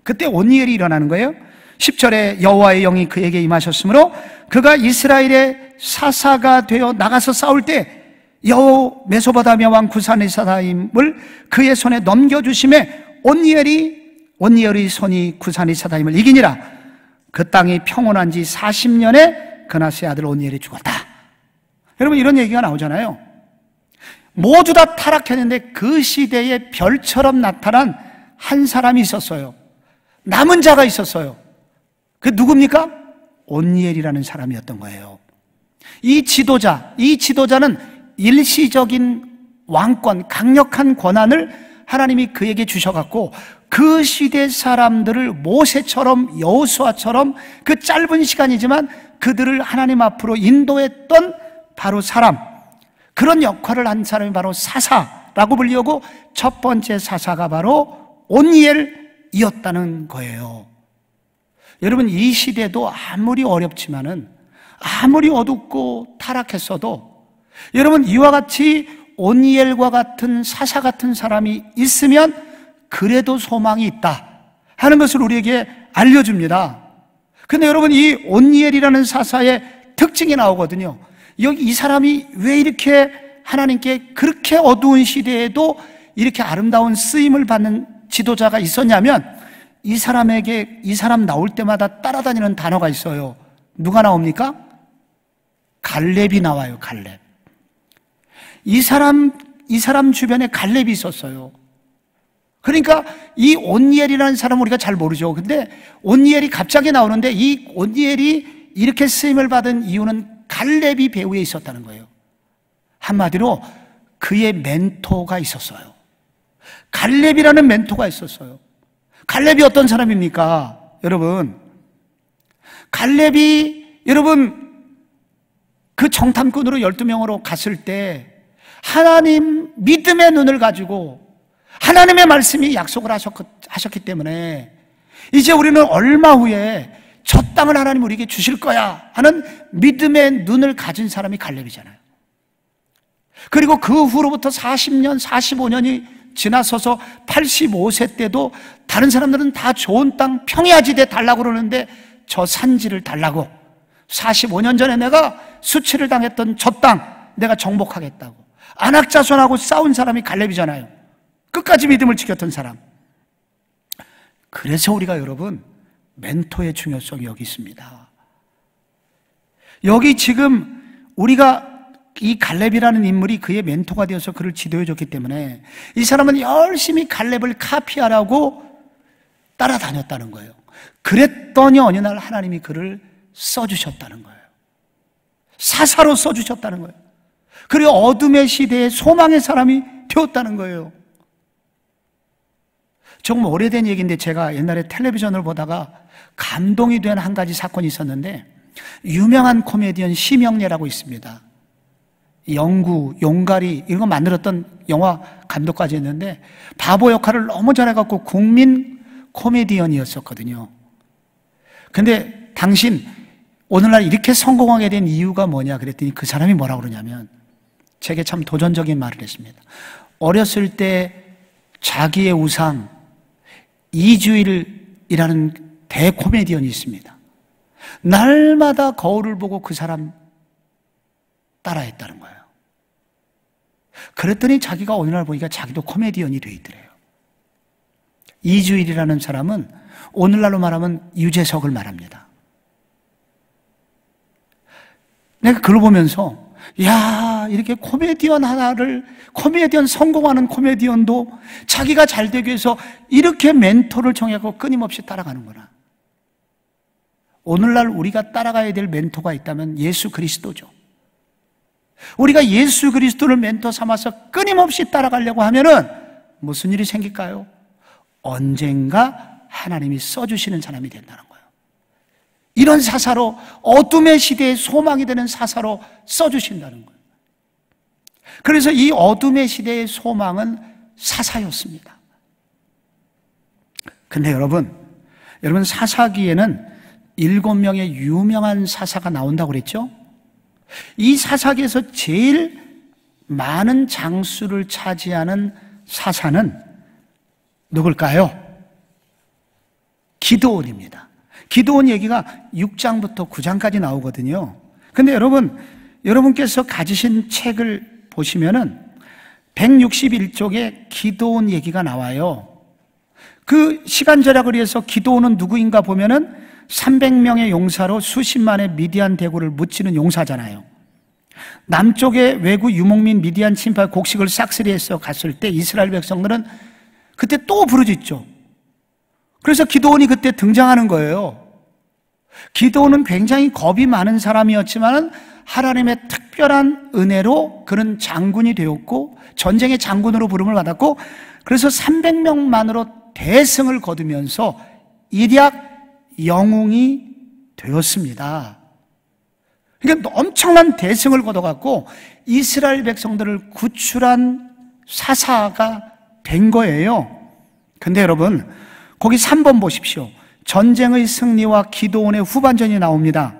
그때 온니엘이 일어나는 거예요. 10절에 여호와의 영이 그에게 임하셨으므로 그가 이스라엘의 사사가 되어 나가서 싸울 때 메소포타미아 왕 구산리사다임을 그의 손에 넘겨주심에 온니엘의 손이 구산리사다임을 이기니라. 그 땅이 평온한 지 40년에 그나스의 아들 온니엘이 죽었다. 여러분, 이런 얘기가 나오잖아요. 모두 다 타락했는데 그 시대에 별처럼 나타난 한 사람이 있었어요. 남은 자가 있었어요. 그 누굽니까? 온니엘이라는 사람이었던 거예요. 이 지도자는 일시적인 왕권, 강력한 권한을 하나님이 그에게 주셔갖고 그 시대 사람들을 모세처럼 여호수아처럼 그 짧은 시간이지만 그들을 하나님 앞으로 인도했던 바로 사람, 그런 역할을 한 사람이 바로 사사라고 불리우고 첫 번째 사사가 바로 온니엘이었다는 거예요. 여러분, 이 시대도 아무리 어렵지만은, 아무리 어둡고 타락했어도 여러분, 이와 같이 온니엘과 같은 사사 같은 사람이 있으면 그래도 소망이 있다 하는 것을 우리에게 알려줍니다. 근데 여러분, 이 온니엘이라는 사사의 특징이 나오거든요. 여기 이 사람이 왜 이렇게 하나님께 그렇게 어두운 시대에도 이렇게 아름다운 쓰임을 받는 지도자가 있었냐면, 이 사람 나올 때마다 따라다니는 단어가 있어요. 누가 나옵니까? 갈렙이 나와요. 갈렙. 이 사람 주변에 갈렙이 있었어요. 그러니까 이 온니엘이라는 사람은 우리가 잘 모르죠. 근데 온니엘이 갑자기 나오는데 이 온니엘이 이렇게 쓰임을 받은 이유는 갈렙이 배후에 있었다는 거예요. 한마디로 그의 멘토가 있었어요. 갈렙이라는 멘토가 있었어요. 갈렙이 어떤 사람입니까? 여러분, 갈렙이 그 정탐꾼으로 12명으로 갔을 때 하나님 믿음의 눈을 가지고 하나님의 말씀이 약속을 하셨기 때문에 이제 우리는 얼마 후에 저 땅을 하나님 우리에게 주실 거야 하는 믿음의 눈을 가진 사람이 갈렙이잖아요. 그리고 그 후로부터 40년, 45년이 지나서서 85세 때도 다른 사람들은 다 좋은 땅 평야지대 달라고 그러는데 저 산지를 달라고, 45년 전에 내가 수치를 당했던 저 땅 내가 정복하겠다고 안악자손하고 싸운 사람이 갈렙이잖아요. 끝까지 믿음을 지켰던 사람. 그래서 우리가 여러분, 멘토의 중요성이 여기 있습니다. 여기 지금 우리가 이 갈렙이라는 인물이 그의 멘토가 되어서 그를 지도해 줬기 때문에 이 사람은 열심히 갈렙을 카피하라고 따라다녔다는 거예요. 그랬더니 어느 날 하나님이 그를 써주셨다는 거예요. 사사로 써주셨다는 거예요. 그리고 어둠의 시대에 소망의 사람이 되었다는 거예요. 조금 오래된 얘기인데 제가 옛날에 텔레비전을 보다가 감동이 된 한 가지 사건이 있었는데, 유명한 코미디언 심영래라고 있습니다. 영구, 용가리 이런 거 만들었던 영화 감독까지 했는데 바보 역할을 너무 잘해갖고 국민 코미디언이었었거든요. 근데 당신 오늘날 이렇게 성공하게 된 이유가 뭐냐 그랬더니 그 사람이 뭐라고 그러냐면 제게 참 도전적인 말을 했습니다. 어렸을 때 자기의 우상 이주일이라는 대코미디언이 있습니다. 날마다 거울을 보고 그 사람 따라했다는 거예요. 그랬더니 자기가 어느 날 보니까 자기도 코미디언이 돼 있더래요. 이주일이라는 사람은 오늘날로 말하면 유재석을 말합니다. 내가 그걸 보면서 야, 이렇게 코미디언 성공하는 코미디언도 자기가 잘 되기 위해서 이렇게 멘토를 정하고 끊임없이 따라가는구나. 오늘날 우리가 따라가야 될 멘토가 있다면 예수 그리스도죠. 우리가 예수 그리스도를 멘토 삼아서 끊임없이 따라가려고 하면은 무슨 일이 생길까요? 언젠가 하나님이 써주시는 사람이 된다는 거예요. 이런 사사로, 어둠의 시대에 소망이 되는 사사로 써주신다는 거예요. 그래서 이 어둠의 시대의 소망은 사사였습니다. 근데 여러분 사사기에는 7명의 유명한 사사가 나온다고 그랬죠? 이 사사기에서 제일 많은 장수를 차지하는 사사는 누굴까요? 기드온입니다. 기드온 얘기가 6장부터 9장까지 나오거든요. 근데 여러분께서 가지신 책을 보시면은 161쪽에 기드온 얘기가 나와요. 그 시간 절약을 위해서 기드온은 누구인가 보면은 300명의 용사로 수십만의 미디안 대군을 무찌는 용사잖아요. 남쪽의 외구 유목민 미디안 침파 곡식을 싹쓸이해서 갔을 때 이스라엘 백성들은 그때 또 부르짖죠. 그래서 기드온이 그때 등장하는 거예요. 기드온은 굉장히 겁이 많은 사람이었지만 하나님의 특별한 은혜로 그는 장군이 되었고 전쟁의 장군으로 부름을 받았고, 그래서 300명만으로 대승을 거두면서 일약 영웅이 되었습니다. 그러니까 엄청난 대승을 거둬갖고 이스라엘 백성들을 구출한 사사가 된 거예요. 근데 여러분, 거기 3번 보십시오. 전쟁의 승리와 기드온의 후반전이 나옵니다.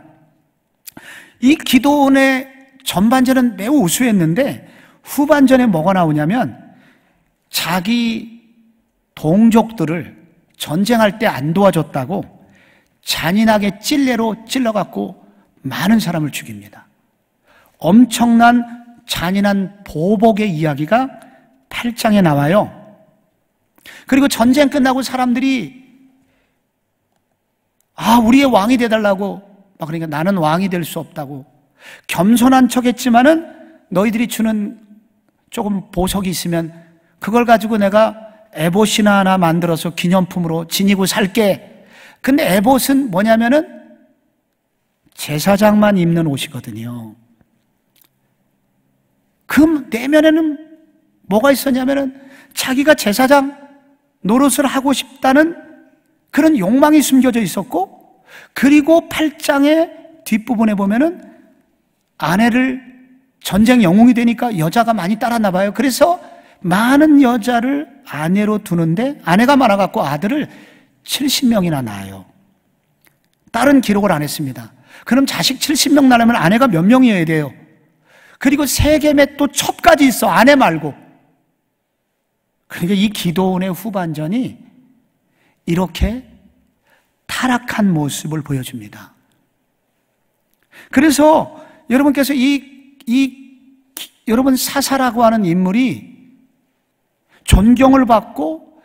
이 기드온의 전반전은 매우 우수했는데 후반전에 뭐가 나오냐면 자기 동족들을 전쟁할 때 안 도와줬다고 잔인하게 찔레로 찔러갖고 많은 사람을 죽입니다. 엄청난 잔인한 보복의 이야기가 8장에 나와요. 그리고 전쟁 끝나고 사람들이 우리의 왕이 되달라고 막 그러니까 나는 왕이 될 수 없다고 겸손한 척했지만은 너희들이 주는 조금 보석이 있으면 그걸 가지고 내가 에봇이나 하나 만들어서 기념품으로 지니고 살게. 근데 에봇은 뭐냐면은 제사장만 입는 옷이거든요. 그 내면에는 뭐가 있었냐면은 자기가 제사장 노릇을 하고 싶다는 그런 욕망이 숨겨져 있었고, 그리고 8장의 뒷부분에 보면은 아내를 전쟁 영웅이 되니까 여자가 많이 따랐나 봐요. 그래서 많은 여자를 아내로 두는데 아내가 많아갖고 아들을 70명이나 낳아요. 딸은 기록을 안 했습니다. 그럼 자식 70명 낳으면 아내가 몇 명이어야 돼요? 그리고 세겜에 또 첩까지 있어, 아내 말고. 그러니까 이 기드온의 후반전이 이렇게 타락한 모습을 보여줍니다. 그래서 여러분께서 여러분 사사라고 하는 인물이 존경을 받고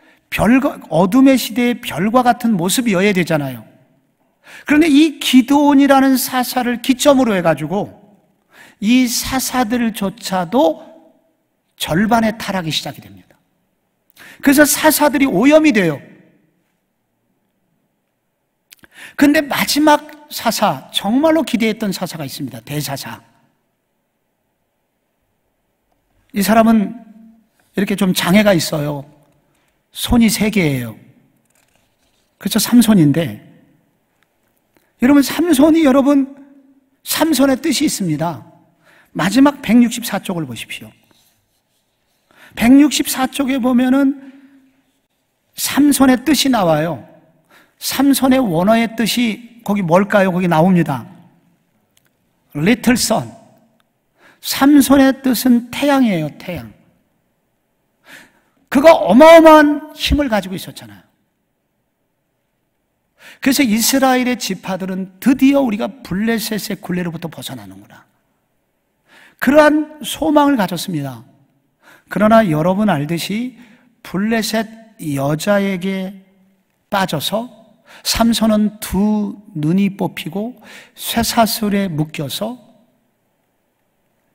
어둠의 시대의 별과 같은 모습이어야 되잖아요. 그런데 이 기드온이라는 사사를 기점으로 해가지고 이 사사들조차도 절반의 타락이 시작이 됩니다. 그래서 사사들이 오염이 돼요. 근데 마지막 사사, 정말로 기대했던 사사가 있습니다. 대사사. 이 사람은 이렇게 좀 장애가 있어요. 손이 3개예요. 그렇죠? 삼손인데, 여러분 삼손의 뜻이 있습니다. 마지막 164쪽을 보십시오. 164쪽에 보면은 삼손의 뜻이 나와요. 삼손의 원어의 뜻이 거기 뭘까요? 거기 나옵니다. Little sun. 삼손의 뜻은 태양이에요, 태양. 그가 어마어마한 힘을 가지고 있었잖아요. 그래서 이스라엘의 지파들은 드디어 우리가 블레셋의 굴레로부터 벗어나는구나, 그러한 소망을 가졌습니다. 그러나 여러분 알듯이 블레셋 여자에게 빠져서 삼손은 2 눈이 뽑히고 쇠사슬에 묶여서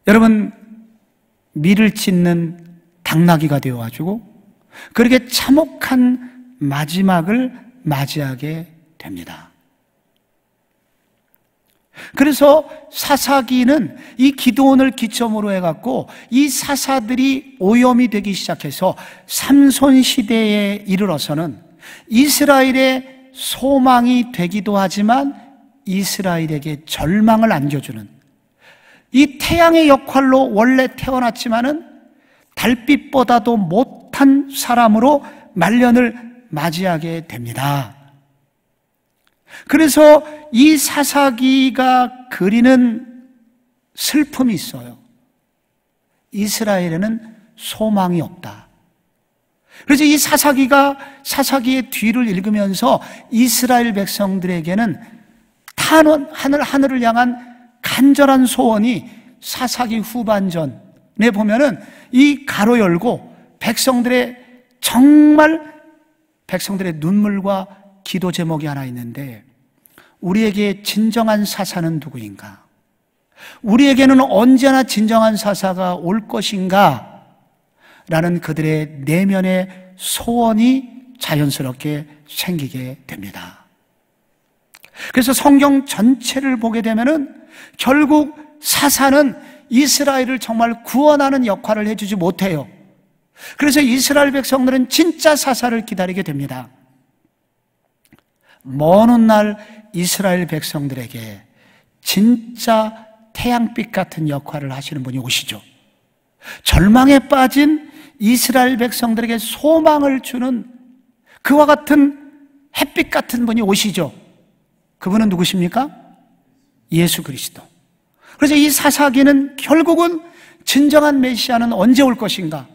여러분 밀을 찢는 당나귀가 되어가지고 그렇게 참혹한 마지막을 맞이하게 됩니다. 그래서 사사기는 이 기드온을 기점으로 해갖고 이 사사들이 오염이 되기 시작해서 삼손 시대에 이르러서는 이스라엘의 소망이 되기도 하지만 이스라엘에게 절망을 안겨주는, 이 태양의 역할로 원래 태어났지만은 달빛보다도 못한 사람으로 말년을 맞이하게 됩니다. 그래서 이 사사기가 그리는 슬픔이 있어요. 이스라엘에는 소망이 없다. 그래서 이 사사기의 뒤를 읽으면서 이스라엘 백성들에게는 하늘을 향한 간절한 소원이 사사기 후반전에 보면은 이 가로 열고 백성들의 눈물과 기도 제목이 하나 있는데, 우리에게 진정한 사사는 누구인가? 우리에게는 언제나 진정한 사사가 올 것인가? 라는 그들의 내면의 소원이 자연스럽게 생기게 됩니다. 그래서 성경 전체를 보게 되면은 결국 사사는 이스라엘을 정말 구원하는 역할을 해주지 못해요. 그래서 이스라엘 백성들은 진짜 사사를 기다리게 됩니다. 먼 훗날 이스라엘 백성들에게 진짜 태양빛 같은 역할을 하시는 분이 오시죠. 절망에 빠진 이스라엘 백성들에게 소망을 주는 그와 같은 햇빛 같은 분이 오시죠. 그분은 누구십니까? 예수 그리스도. 그래서 이 사사기는 결국은 진정한 메시아는 언제 올 것인가,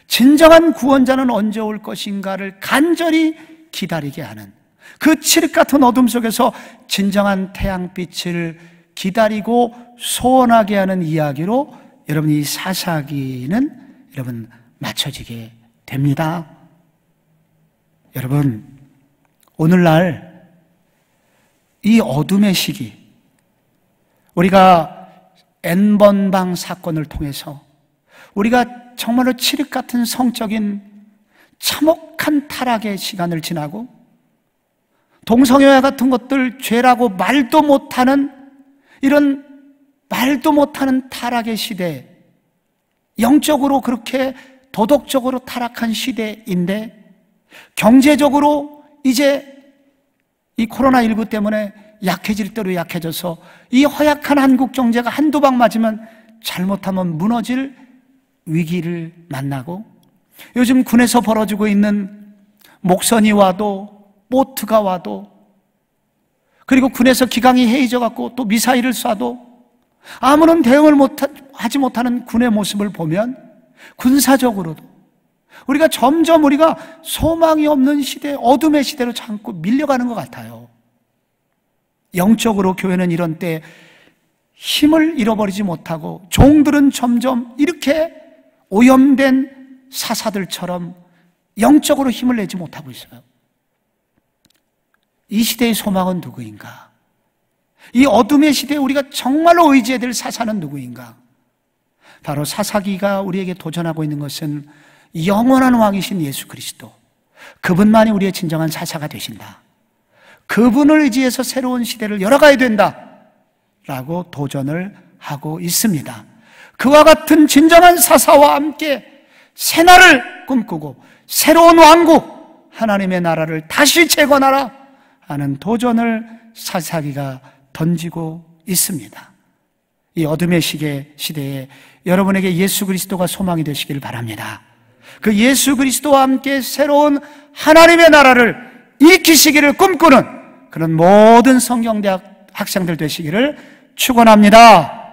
진정한 구원자는 언제 올 것인가를 간절히 기다리게 하는, 그 칠흑 같은 어둠 속에서 진정한 태양빛을 기다리고 소원하게 하는 이야기로 여러분 이 사사기는 여러분 맞춰지게 됩니다. 여러분, 오늘날 이 어둠의 시기, 우리가 N번방 사건을 통해서 우리가 정말로 칠흑 같은 성적인 참혹한 타락의 시간을 지나고, 동성애와 같은 것들 죄라고 말도 못하는 이런 말도 못하는 타락의 시대, 영적으로 그렇게 도덕적으로 타락한 시대인데, 경제적으로 이제 이 코로나19 때문에 약해질 대로 약해져서 이 허약한 한국 경제가 한두 방 맞으면 잘못하면 무너질 위기를 만나고, 요즘 군에서 벌어지고 있는 목선이 와도 보트가 와도, 그리고 군에서 기강이 해이져 갖고 또 미사일을 쏴도 아무런 대응을 하지 못하는 군의 모습을 보면 군사적으로도 우리가 점점 소망이 없는 시대, 어둠의 시대로 자꾸 밀려가는 것 같아요. 영적으로 교회는 이런 때 힘을 잃어버리지 못하고, 종들은 점점 이렇게 오염된 사사들처럼 영적으로 힘을 내지 못하고 있어요. 이 시대의 소망은 누구인가? 이 어둠의 시대에 우리가 정말로 의지해야 될 사사는 누구인가? 바로 사사기가 우리에게 도전하고 있는 것은 영원한 왕이신 예수 그리스도, 그분만이 우리의 진정한 사사가 되신다, 그분을 의지해서 새로운 시대를 열어가야 된다 라고 도전을 하고 있습니다. 그와 같은 진정한 사사와 함께 새날을 꿈꾸고 새로운 왕국, 하나님의 나라를 다시 재건하라 하는 도전을 사사기가 던지고 있습니다. 이 어둠의 시대에 여러분에게 예수 그리스도가 소망이 되시길 바랍니다. 그 예수 그리스도와 함께 새로운 하나님의 나라를 일으키시기를 꿈꾸는 그런 모든 성경대학 학생들 되시기를 축원합니다.